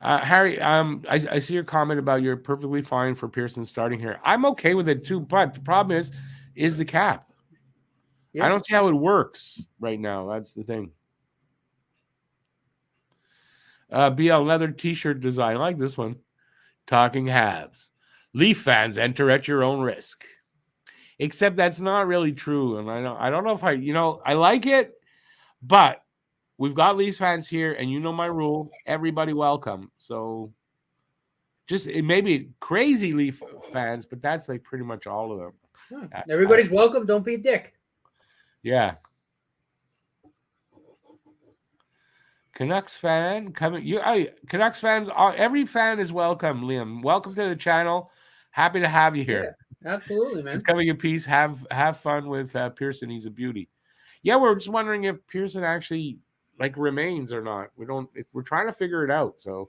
Harry, I see your comment about you're perfectly fine for Pearson starting here. I'm okay with it too, but the problem is the cap. Yeah. I don't see how it works right now. That's the thing. BL leather t-shirt design. I like this one. Talking Habs. Leaf fans enter at your own risk. Except that's not really true. And I don't know if I like it, but we've got Leafs fans here, and you know my rule. Everybody welcome. So it may be crazy Leaf fans, but that's like pretty much all of them. Everybody's welcome. Don't be a dick. Yeah. Canucks fan coming. Canucks fans. Every fan is welcome, Liam. Welcome to the channel. Happy to have you here. Yeah, absolutely, man. Just coming in peace. Have fun with Pearson. He's a beauty. Yeah, we're just wondering if Pearson actually remains or not. We're trying to figure it out. So,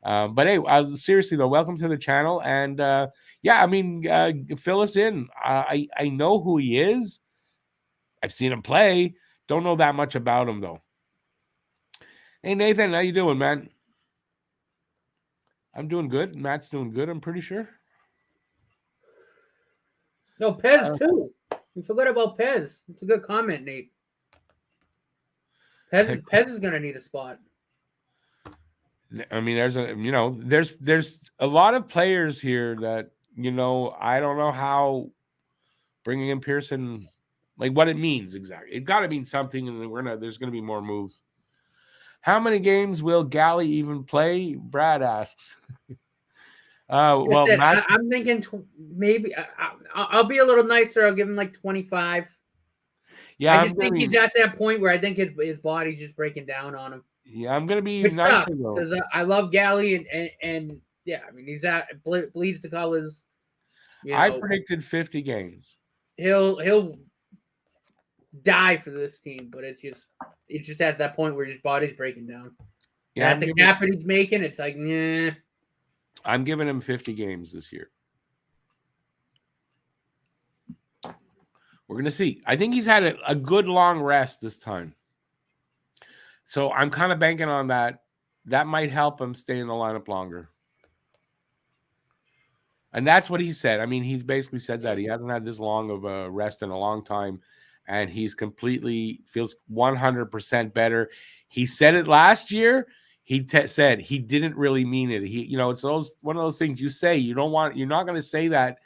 but hey, seriously though, welcome to the channel. And fill us in. I know who he is. I've seen him play. Don't know that much about him, though. Hey, Nathan, how you doing, man? I'm doing good. Matt's doing good, I'm pretty sure. No, Pez, too. You forgot about Pez. It's a good comment, Nate. Pez is going to need a spot. I mean, there's a lot of players here that, I don't know how bringing in Pearson... what it means exactly. It got to mean something, and there's going to be more moves. How many games will Galley even play? Brad asks. I'm thinking maybe I'll be a little nicer. I'll give him 25. Yeah, I just think he's at that point where I think his body's just breaking down on him. Yeah, I'm going to be nicer though, because I love Galley and yeah, I mean he's bleeds the colors. I predicted 50 games. He'll die for this team, but it's just at that point where his body's breaking down. Yeah, at the cap he's making, it's like, nah. I'm giving him 50 games this year. We're gonna see. I think he's had a good long rest this time, so I'm kind of banking on that. That might help him stay in the lineup longer. And that's what he said. I mean, he's basically said that he hasn't had this long of a rest in a long time. And he's feels 100% better. He said it last year. He said he didn't really mean it. It's one of those things you say. You're not going to say that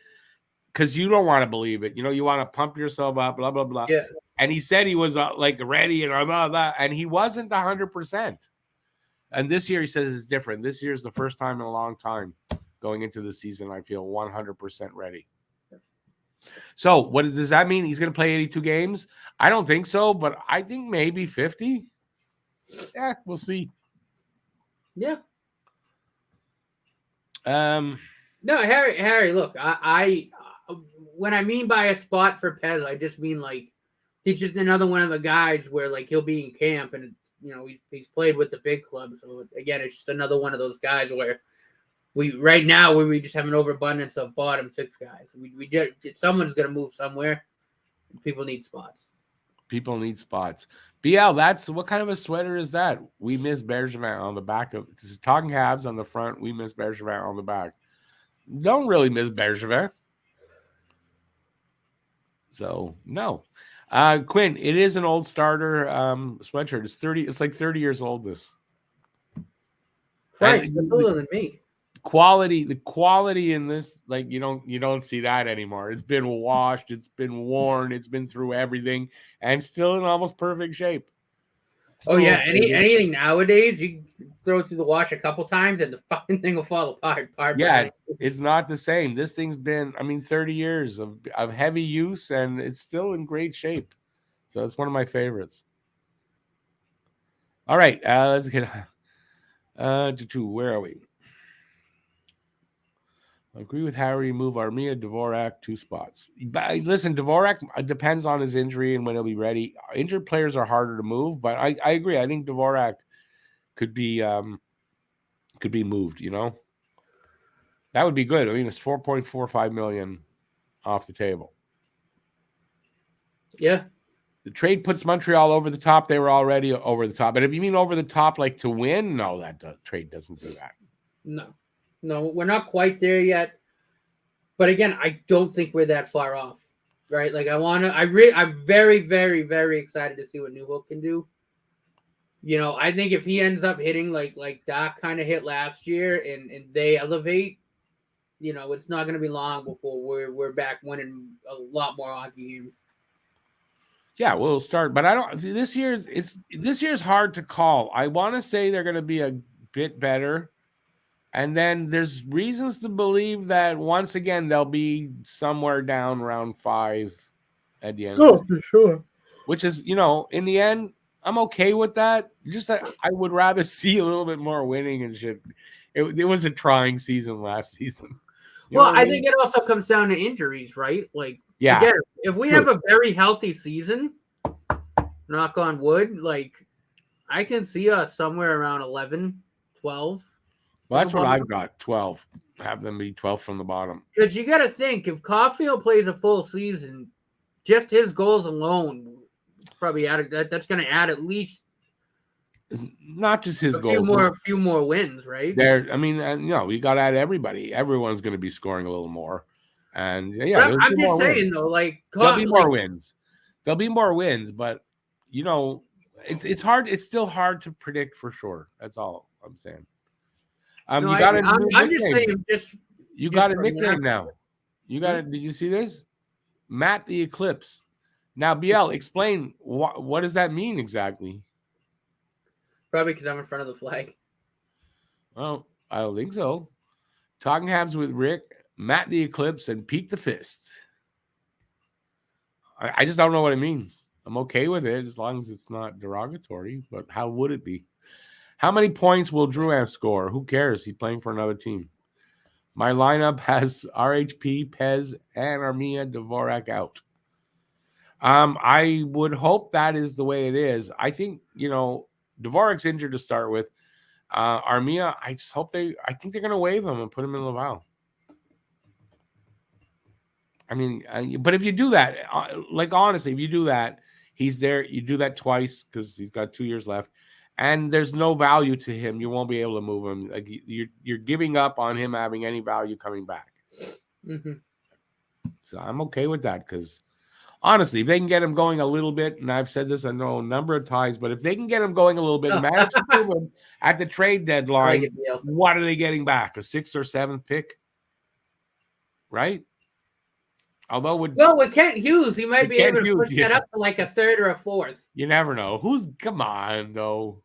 because you don't want to believe it. You want to pump yourself up, blah, blah, blah. Yeah. And he said he was ready and blah, blah, blah. And he wasn't 100%. And this year he says it's different. This year is the first time in a long time going into the season I feel 100% ready. So what does that mean? He's going to play 82 games? I don't think so, but I think maybe 50. Yeah, we'll see. Yeah. No, Harry. Look, I when I mean by a spot for Pez, I just mean he's just another one of the guys where he'll be in camp and he's played with the big club. So again, it's just another one of those guys where. We just have an overabundance of bottom six guys. Someone's going to move somewhere. People need spots. People need spots. BL, that's what kind of a sweater is that? We miss Bergevin on the back of this is Talking Habs on the front. We miss Bergevin on the back. Don't really miss Bergevin. So no. Quinn, it is an old starter sweatshirt. It's 30, it's like 30 years old. This Christ, that's older than me. The quality in this, like you don't see that anymore. It's been washed, it's been worn, it's been through everything, and still in almost perfect shape. Still anything nowadays, you throw it through the wash a couple times and the fucking thing will fall apart. Yeah, it's not the same. This thing's been, 30 years of heavy use, and it's still in great shape. So it's one of my favorites. All right, let's get where are we? I agree with Harry. Move Armia, Dvorak 2 spots. But listen, Dvorak depends on his injury and when he'll be ready. Injured players are harder to move, but I agree. I think Dvorak could be moved. That would be good. It's $4.45 million off the table. Yeah. The trade puts Montreal over the top. They were already over the top. But if you mean over the top, like to win, no, trade doesn't do that. No, we're not quite there yet. But again, I don't think we're that far off, right? Like I'm very, very, very excited to see what Newhook can do. I think if he ends up hitting like Doc kind of hit last year and they elevate, it's not going to be long before we're back winning a lot more hockey games. Yeah, we'll start, but I don't. This year's hard to call. I want to say they're going to be a bit better. And then there's reasons to believe that once again they'll be somewhere down round 5 at the end. Oh, for sure. Which is, in the end, I'm okay with that. Just I would rather see a little bit more winning and shit. It was a trying season last season. I think it also comes down to injuries, right? Like, yeah, again, if we have a very healthy season, knock on wood, like I can see us somewhere around 11, 12. Well, that's what I've got, 12. Have them be 12 from the bottom. Because you got to think, if Caulfield plays a full season, just his goals alone probably that's going to add at least not just his goals. A few more wins, right? We got to add everybody. Everyone's going to be scoring a little more. And yeah, I'm just saying though, like there'll be more wins. There'll be more wins, but it's hard. It's still hard to predict for sure. That's all I'm saying. I'm just saying, you got a nickname now. You got it. Did you see this? Matt the Eclipse. Now, BL, explain what does that mean exactly? Probably because I'm in front of the flag. Well, I don't think so. Talking Habs with Rick, Matt the Eclipse, and Pete the Fist. I just don't know what it means. I'm okay with it as long as it's not derogatory, but how would it be? How many points will Drouin score? Who cares? He's playing for another team. My lineup has RHP, Pez, and Armia Dvorak out. I would hope that is the way it is. I think, Dvorak's injured to start with. Armia, I think they're going to waive him and put him in Laval. But if you do that, honestly, if you do that, he's there. You do that twice because he's got 2 years left. And there's no value to him. You won't be able to move him. Like you're giving up on him having any value coming back. Mm-hmm. So I'm okay with that because honestly, if they can get him going a little bit, and I've said this I know a number of times, but if they can get him going a little bit, manage to move him at the trade deadline, what are they getting back? A 6th or 7th pick, right? Although with Kent Hughes, he might be able to push that up to like a 3rd or a 4th. You never know. Come on though.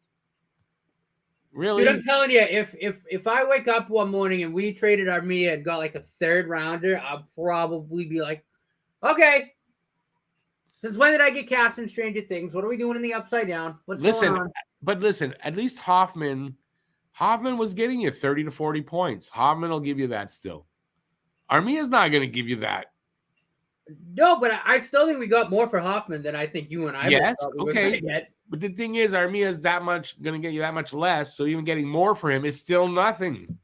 Really? Dude, I'm telling you, if I wake up one morning and we traded Armia and got like a 3rd rounder, I'll probably be like, okay. Since when did I get cast in Stranger Things? What are we doing in the Upside Down? What's going on? But listen, at least Hoffman was getting you 30 to 40 points. Hoffman will give you that still. Armia's not going to give you that. No, but I still think we got more for Hoffman than I think you and I thought we were going to get. But the thing is, Armia is going to get you that much less, so even getting more for him is still nothing.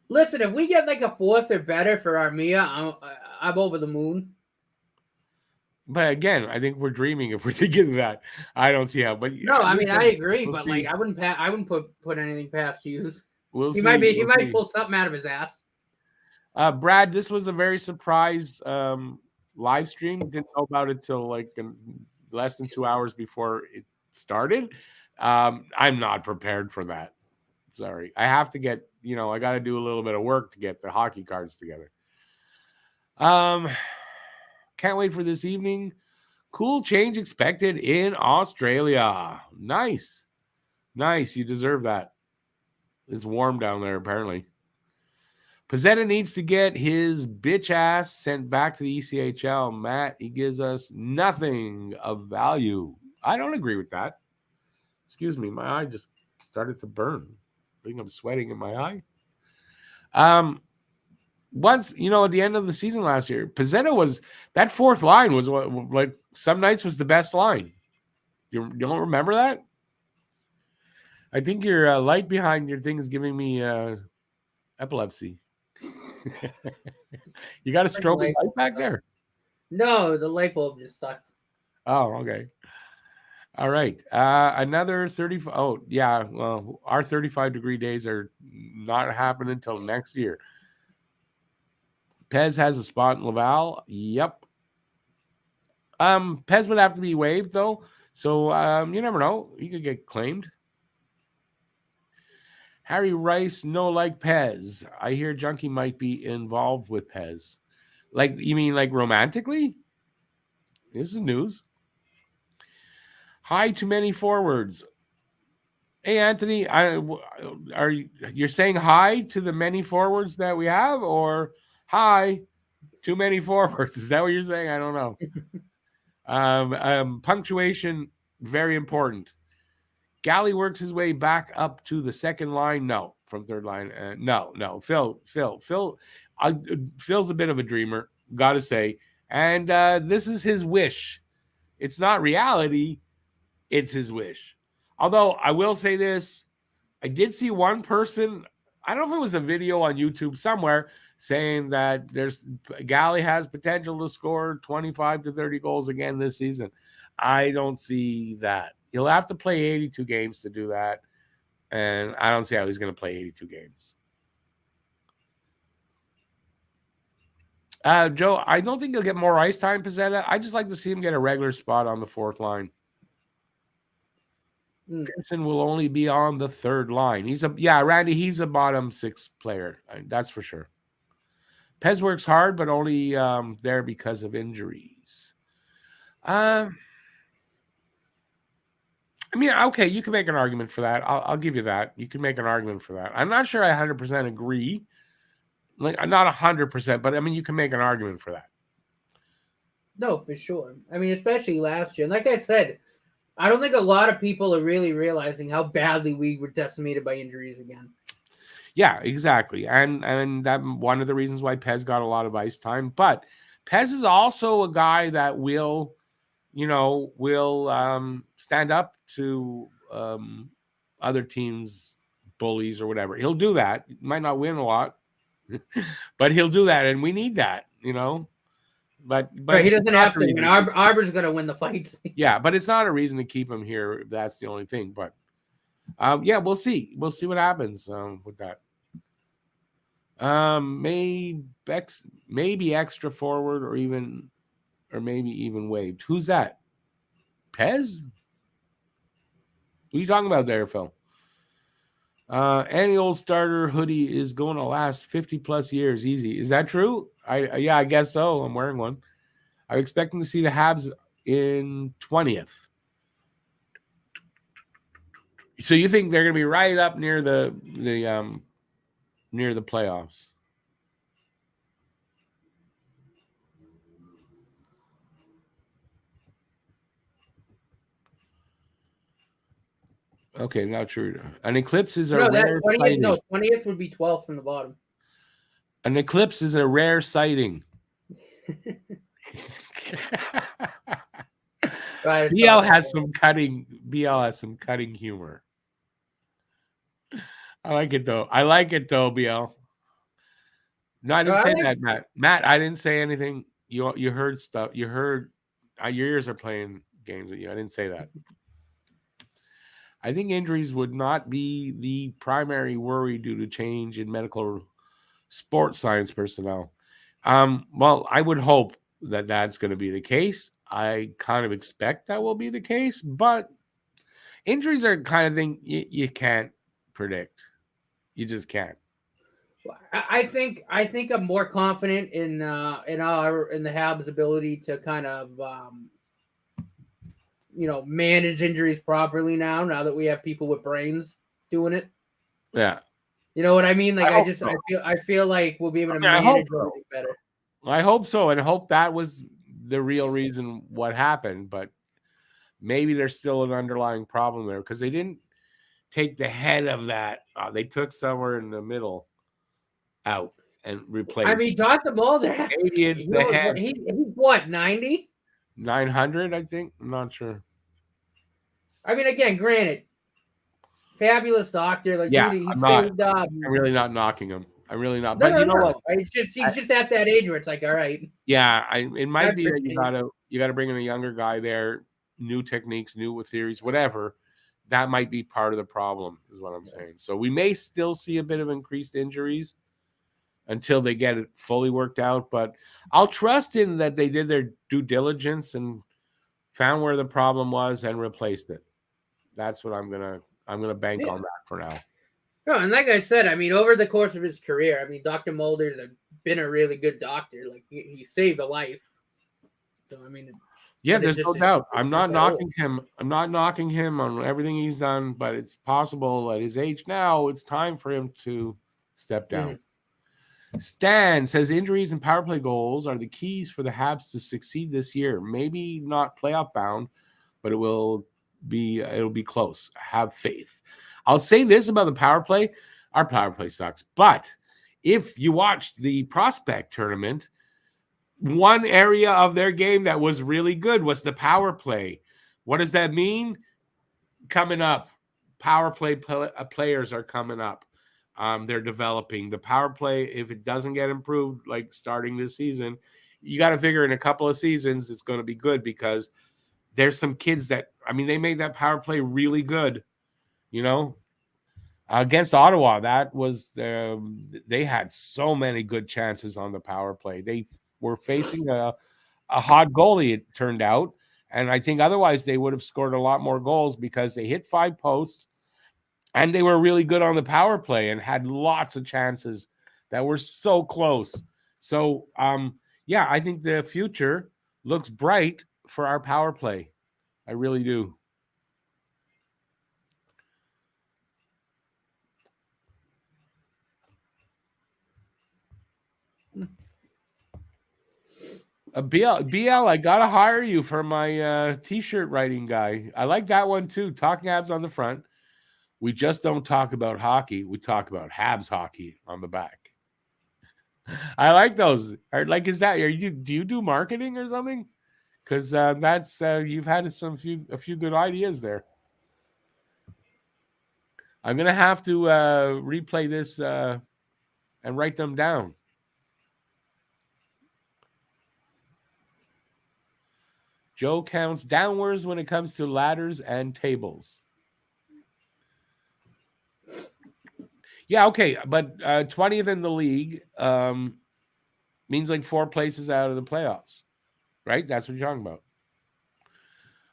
Listen, if we get like a 4th or better for Armia, I'm over the moon. But again, I think we're dreaming if we're thinking that. I don't see how. But No, I mean I agree, we'll but see. like I wouldn't put anything past Hughes. We'll He see. he might pull something out of his ass. Brad, this was a very surprise live stream. Didn't know about it till like less than 2 hours before it started. I'm not prepared for that. Sorry. I have to get, I got to do a little bit of work to get the hockey cards together. Can't wait for this evening. Cool change expected in Australia. Nice. You deserve that. It's warm down there, apparently. Pizzetta needs to get his bitch ass sent back to the ECHL. Matt, he gives us nothing of value. I don't agree with that. Excuse me, my eye just started to burn. I think I'm sweating in my eye. Once, at the end of the season last year, Pizzetta was, that fourth line was like some nights was the best line. You don't remember that? I think your light behind your thing is giving me epilepsy. You got a strobe light back there? No, the light bulb just sucks. Oh, okay. All right. Another 30. Oh, yeah. Well, our 35-degree days are not happening until next year. Pez has a spot in Laval. Yep. Pez would have to be waived, though. So you never know. He could get claimed. Harry Rice, no like Pez. I hear Junkie might be involved with Pez. Like, you mean like romantically? This is news. Hi to many forwards. Hey, Anthony, you're saying hi to the many forwards that we have, or hi too many forwards? Is that what you're saying? I don't know. Punctuation, very important. Galley works his way back up to the second line. No, from third line. No. Phil. Phil's a bit of a dreamer, gotta say. And this is his wish. It's not reality. It's his wish. Although I will say this, I did see one person, I don't know if it was a video on YouTube somewhere, saying that Galley has potential to score 25 to 30 goals again this season. I don't see that. He'll have to play 82 games to do that. And I don't see how he's going to play 82 games. Joe, I don't think he'll get more ice time, Pizzetta. I just like to see him get a regular spot on the fourth line. Pearson will only be on the third line. Randy, he's a bottom six player. That's for sure. Pez works hard, but only there because of injuries. I mean, okay, you can make an argument for that. I'll give you that. You can make an argument for that. I'm not sure I 100% agree. Like, not 100%, but I mean, you can make an argument for that. No, for sure. I mean, especially last year. And like I said, I don't think a lot of people are really realizing how badly we were decimated by injuries again. Yeah, exactly. And that one of the reasons why Pez got a lot of ice time. But Pez is also a guy that will stand up to other teams, bullies or whatever. He'll do that. He might not win a lot, but he'll do that. And we need that, But he doesn't have to win. Arbor's going to win the fights. Yeah, but it's not a reason to keep him here if that's the only thing. But we'll see. We'll see what happens with that. Maybe extra forward or maybe even waived. Who's that? Pez? What are you talking about there, Phil? Any old starter hoodie is going to last 50 plus years easy. Is that true? I guess so. I'm wearing one. I'm expecting to see the Habs in 20th. So you think they're going to be right up near the playoffs? Okay, not true. An eclipse is rare 20th, no, 20th would be 12th from the bottom. An eclipse is a rare sighting. BL has some cutting humor. I like it though, BL. No, I didn't say that, Matt. Matt, I didn't say anything. You heard stuff. You heard. Your ears are playing games with you. I didn't say that. I think injuries would not be the primary worry due to change in medical sports science personnel. Well, I would hope that that's going to be the case. I kind of expect that will be the case, but injuries are the kind of thing you can't predict. You just can't. I think I'm more confident in the Habs' ability to kind of manage injuries properly now that we have people with brains doing it. Yeah. You know what I mean? Like I feel like we'll be able to manage it better. I hope so, and I hope that was the real reason what happened, but maybe there's still an underlying problem there because they didn't take the head of that. They took somewhere in the middle out and replaced. I mean, Dr. Mulder. Maybe it's the head. He's what, 90? 900, I think. I'm not sure. I mean, again, granted, fabulous doctor. Like, yeah, dude, I'm really not knocking him. I'm really not. No, but you know what? It's just he's just at that age where it's like, all right. Yeah, it might be that you gotta bring in a younger guy there, new techniques, new theories, whatever. That might be part of the problem, is what I'm saying. So we may still see a bit of increased injuries until they get it fully worked out. But I'll trust in that they did their due diligence and found where the problem was and replaced it. That's what I'm gonna bank on that for now. No, and like I said, I mean, over the course of his career, I mean, Dr. Mulder's been a really good doctor. Like he saved a life. So I mean, yeah, there's no doubt. I'm not knocking him. I'm not knocking him on everything he's done, but it's possible at his age now, it's time for him to step down. Stan says injuries and power play goals are the keys for the Habs to succeed this year. Maybe not playoff bound, but it'll be close. Have faith. I'll say this about the power play. Our power play sucks. But if you watched the prospect tournament, one area of their game that was really good was the power play. What does that mean? Coming up, power play players are coming up. They're developing. The power play, if it doesn't get improved, like starting this season, you got to figure in a couple of seasons it's going to be good because there's some kids that, I mean, they made that power play really good. Against Ottawa, that was they had so many good chances on the power play. They were facing a hot goalie, it turned out, and I think otherwise they would have scored a lot more goals because they hit 5 posts and they were really good on the power play and had lots of chances that were so close. So, yeah, I think the future looks bright for our power play. I really do. BL, I gotta hire you for my t-shirt writing guy. I like that one too. Talking Habs on the front. We just don't talk about hockey. We talk about Habs hockey on the back. I like those. Like, is that do you do marketing or something? Because that's you've had a few good ideas there. I'm gonna have to replay this and write them down. Joe counts downwards when it comes to ladders and tables. Yeah, okay, but 20th in the league means like 4 places out of the playoffs, right? That's what you're talking about.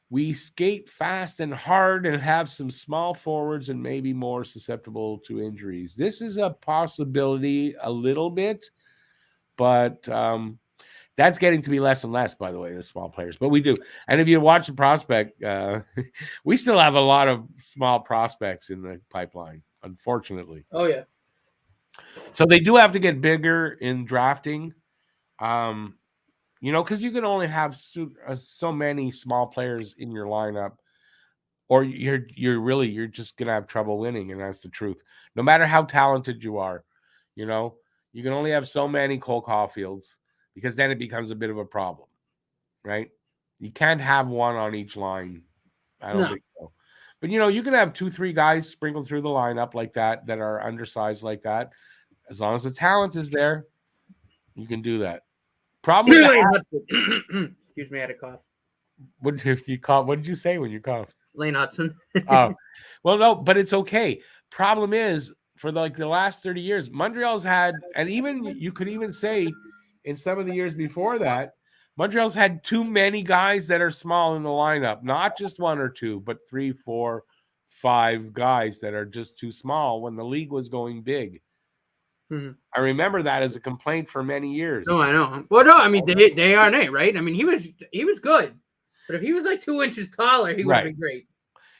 We skate fast and hard and have some small forwards and maybe more susceptible to injuries. This is a possibility a little bit, but that's getting to be less and less, by the way, the small players. But we do. And if you watch the prospect, we still have a lot of small prospects in the pipeline, unfortunately. Oh, yeah. So they do have to get bigger in drafting, because you can only have so many small players in your lineup, or you're just going to have trouble winning, and that's the truth. No matter how talented you are, you can only have so many Cole Caulfields, because then it becomes a bit of a problem, right? You can't have one on each line. I don't think so. But, you can have 2-3 guys sprinkled through the lineup like that are undersized like that. As long as the talent is there, you can do that. Problem with excuse me, I had a cough. What did you cough? What did you say when you coughed? Lane Hudson. Oh, well, no, but it's okay. Problem is, for the last 30 years, Montreal's had, and even you could even say in some of the years before that, Montreal's had too many guys that are small in the lineup, not just one or two, but 3, 4, 5 guys that are just too small when the league was going big. Mhm. I remember that as a complaint for many years. No, I know. Well, no, I mean they are right. I mean he was good, but if he was like 2 inches taller, he would have been great.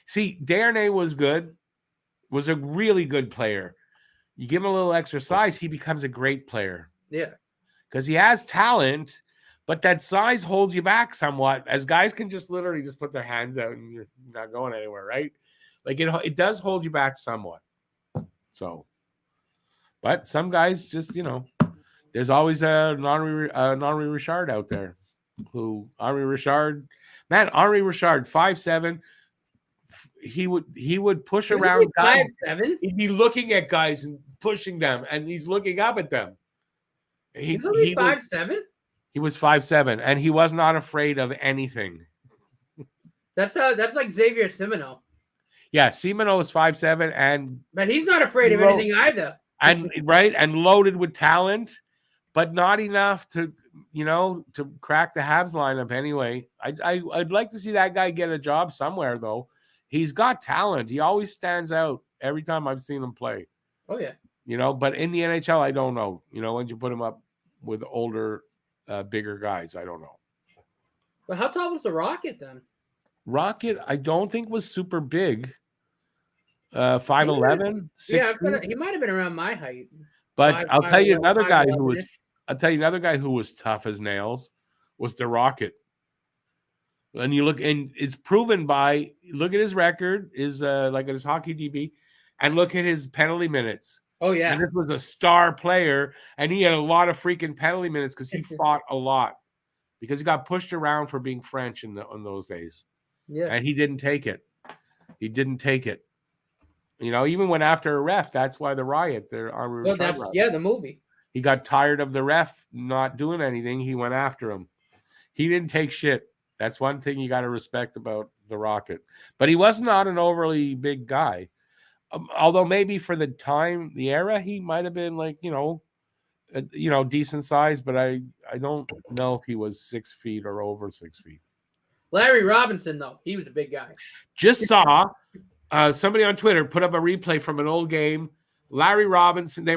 See, Darnay was good, was a really good player. You give him a little extra size, he becomes a great player. Yeah, because he has talent, but that size holds you back somewhat. As guys can just literally just put their hands out and you're not going anywhere, right? Like it does hold you back somewhat. So, but some guys just there's always a Henri Richard out there who Henri Richard, 5'7". He would push around guys. 5'7"? He'd be looking at guys and pushing them, and he's looking up at them. He's only 5'7"? He was 5'7", and he was not afraid of anything. That's like Xavier Simoneau. Yeah, Simoneau is 5'7", but he's not afraid of anything either. And loaded with talent, but not enough to crack the Habs lineup anyway. I'd like to see that guy get a job somewhere though. He's got talent. He always stands out every time I've seen him play. Oh yeah. But in the NHL, I don't know. When you put him up with older, bigger guys, I don't know. But how tall was the Rocket then? Rocket, I don't think was super big. 5'11", 6 feet. He might have been around my height. But I'll tell you another guy who was tough as nails was the Rocket. And you look, and it's proven by look at his record, his hockey DB, and look at his penalty minutes. Oh yeah, and this was a star player, and he had a lot of freaking penalty minutes because he fought a lot because he got pushed around for being French in those days. Yeah, and he didn't take it. Even went after a ref. That's why the riot. The movie. He got tired of the ref not doing anything. He went after him. He didn't take shit. That's one thing you got to respect about the Rocket. But he was not an overly big guy. Although maybe for the time, the era, he might have been decent size. But I don't know if he was 6 feet or over 6 feet. Larry Robinson, though, he was a big guy. Just saw somebody on Twitter put up a replay from an old game. Larry Robinson,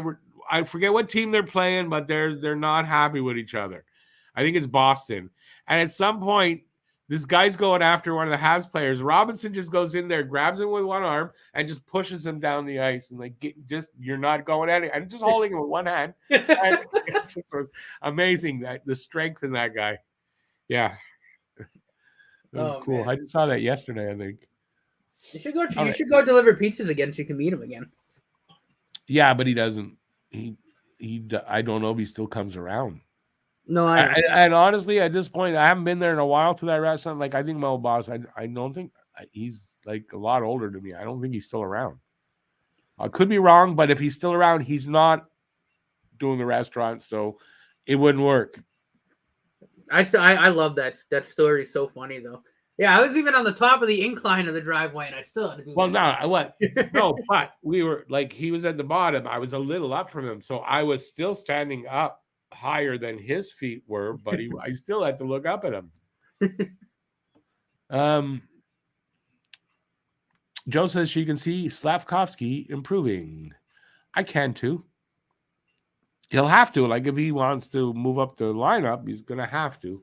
I forget what team they're playing, but they're not happy with each other. I think it's Boston. And at some point, this guy's going after one of the Habs players. Robinson just goes in there, grabs him with one arm, and just pushes him down the ice. And you're not going at it. And just holding him with one hand. It's just amazing that the strength in that guy. Yeah. It was cool. Man. I just saw that yesterday, I think. You should go deliver pizzas again so you can meet him again. Yeah, but he doesn't. I don't know if he still comes around. No, and honestly, at this point, I haven't been there in a while to that restaurant. I think my old boss, I don't think he's a lot older than me. I don't think he's still around. I could be wrong, but if he's still around, he's not doing the restaurant, so it wouldn't work. I love that story. It's so funny though. Yeah, I was even on the top of the incline of the driveway, and I still had to do. Well, no, but we were he was at the bottom. I was a little up from him, so I was still standing up higher than his feet were, but I still had to look up at him. Joe says she can see Slavkovsky improving. I can too. He'll have to. If he wants to move up the lineup, he's going to have to.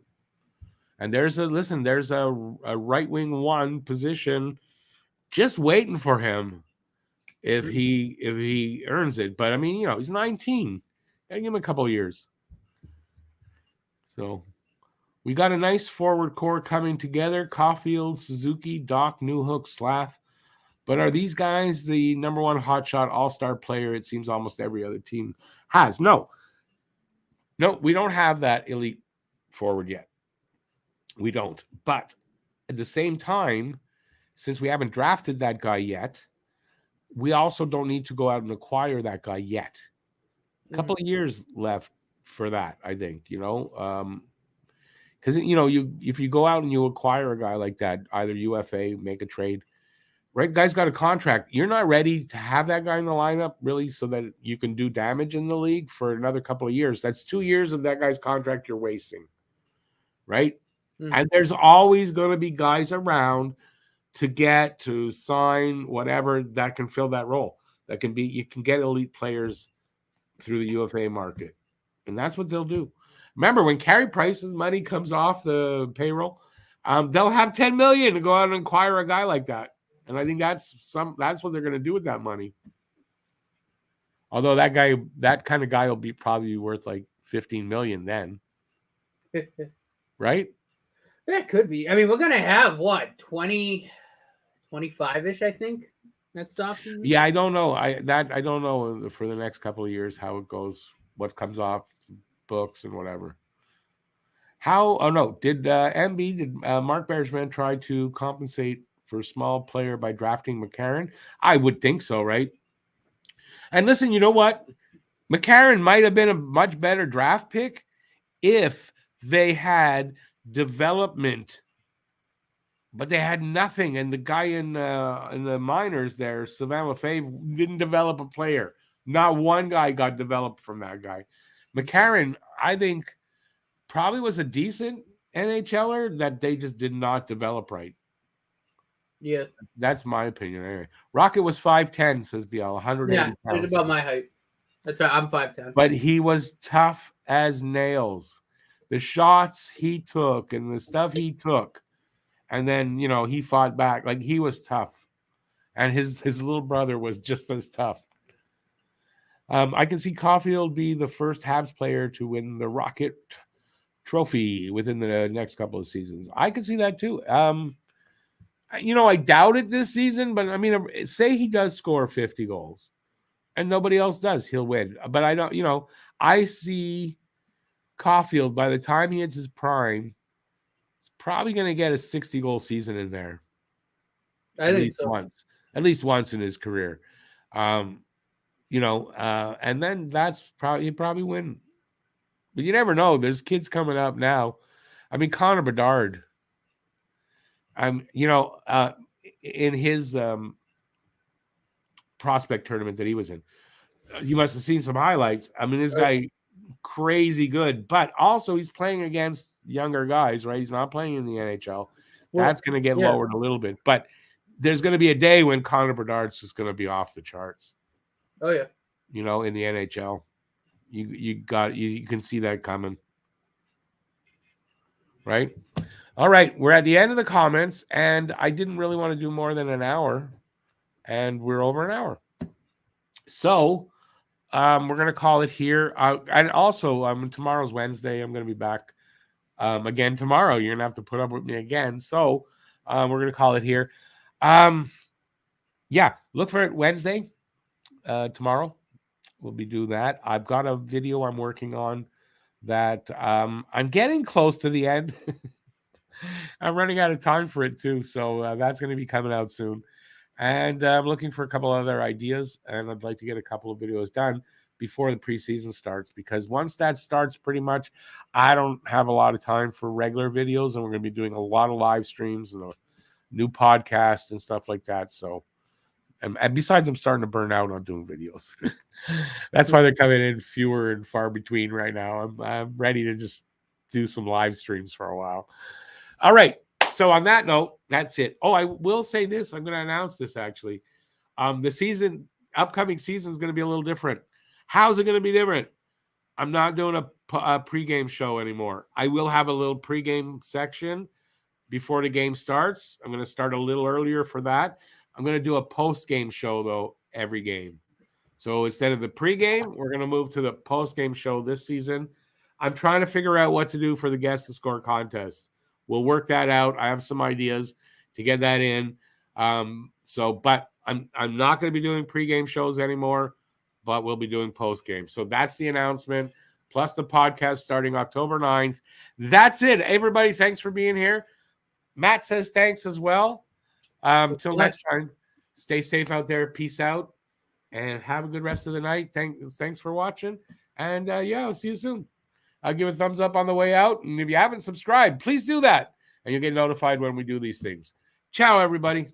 And there's a right wing one position just waiting for him if he earns it. But I mean, he's 19. I give him a couple of years. So we got a nice forward core coming together. Caulfield, Suzuki, Doc, Newhook, Slav. But are these guys the number one hotshot all-star player it seems almost every other team has? No, we don't have that elite forward yet. We don't. But at the same time, since we haven't drafted that guy yet, we also don't need to go out and acquire that guy yet. A couple of years left for that, I think. Because if you go out and you acquire a guy like that, either UFA, make a trade, right? Guy's got a contract. You're not ready to have that guy in the lineup really, so that you can do damage in the league for another couple of years. That's 2 years of that guy's contract you're wasting, right? Mm. And there's always going to be guys around to sign whatever that can fill that role. You can get elite players through the UFA market, and that's what they'll do. Remember, when Carey Price's money comes off the payroll, they'll have $10 million to go out and acquire a guy like that, and I think that's what they're going to do with that money. Although that kind of guy will probably worth like $15 million then, right? That could be. I mean, we're going to have what, 25-ish, I think. Next option. Yeah, I don't know. I don't know for the next couple of years how it goes, what comes off books and whatever. Did Mark Bergevin try to compensate for a small player by drafting McCarron? I would think so, right? And listen, you know what? McCarron might have been a much better draft pick if they had development, but they had nothing. And the guy in the minors there, Savannah Fave, didn't develop a player. Not one guy got developed from that guy. McCarron, I think, probably was a decent NHLer that they just did not develop right. Yeah. That's my opinion. Anyway, Rocket was 5'10", says BL, 180 pounds. Yeah, it's about my height. That's right. I'm 5'10". But he was tough as nails. The shots he took and the stuff he took, and then he fought back. Like, he was tough, and his little brother was just as tough. I can see Caulfield be the first Habs player to win the Rocket Trophy within the next couple of seasons. I can see that too. I doubt it this season, but I mean, say he does score 50 goals and nobody else does, he'll win. But I don't, I see Caulfield, by the time he hits his prime, he's probably going to get a 60-goal season in there. I think so. At least once in his career. And then he'd probably win. But you never know. There's kids coming up now. I mean, Connor Bedard. In his prospect tournament that he was in, you must have seen some highlights. I mean, this guy, crazy good, but also he's playing against younger guys, right? He's not playing in the NHL. That's going to get lowered a little bit, but there's going to be a day when Connor Bedard's just going to be off the charts. Oh yeah. In the NHL, you can see that coming, right? All right, we're at the end of the comments, and I didn't really want to do more than an hour, and we're over an hour. So we're going to call it here. And also, tomorrow's Wednesday. I'm going to be back again tomorrow. You're going to have to put up with me again. So we're going to call it here. Look for it Wednesday, tomorrow. We'll be doing that. I've got a video I'm working on that I'm getting close to the end. I'm running out of time for it too, so that's going to be coming out soon. And I'm looking for a couple other ideas, and I'd like to get a couple of videos done before the preseason starts, because once that starts, pretty much, I don't have a lot of time for regular videos, and we're going to be doing a lot of live streams and a new podcast and stuff like that. So, and besides, I'm starting to burn out on doing videos. That's why they're coming in fewer and far between right now. I'm ready to just do some live streams for a while. All right. So on that note, that's it. Oh, I will say this. I'm going to announce this actually. The upcoming season is going to be a little different. How's it going to be different? I'm not doing a pregame show anymore. I will have a little pregame section before the game starts. I'm going to start a little earlier for that. I'm going to do a postgame show though every game. So instead of the pregame, we're going to move to the postgame show this season. I'm trying to figure out what to do for the Guess the Score contest. We'll work that out. I have some ideas to get that in. But I'm not going to be doing pregame shows anymore, but we'll be doing postgame. So that's the announcement, plus the podcast starting October 9th. That's it. Everybody, thanks for being here. Matt says thanks as well. Till next time, stay safe out there. Peace out, and have a good rest of the night. Thanks for watching. And I'll see you soon. Give a thumbs up on the way out. And if you haven't subscribed, please do that. And you'll get notified when we do these things. Ciao, everybody.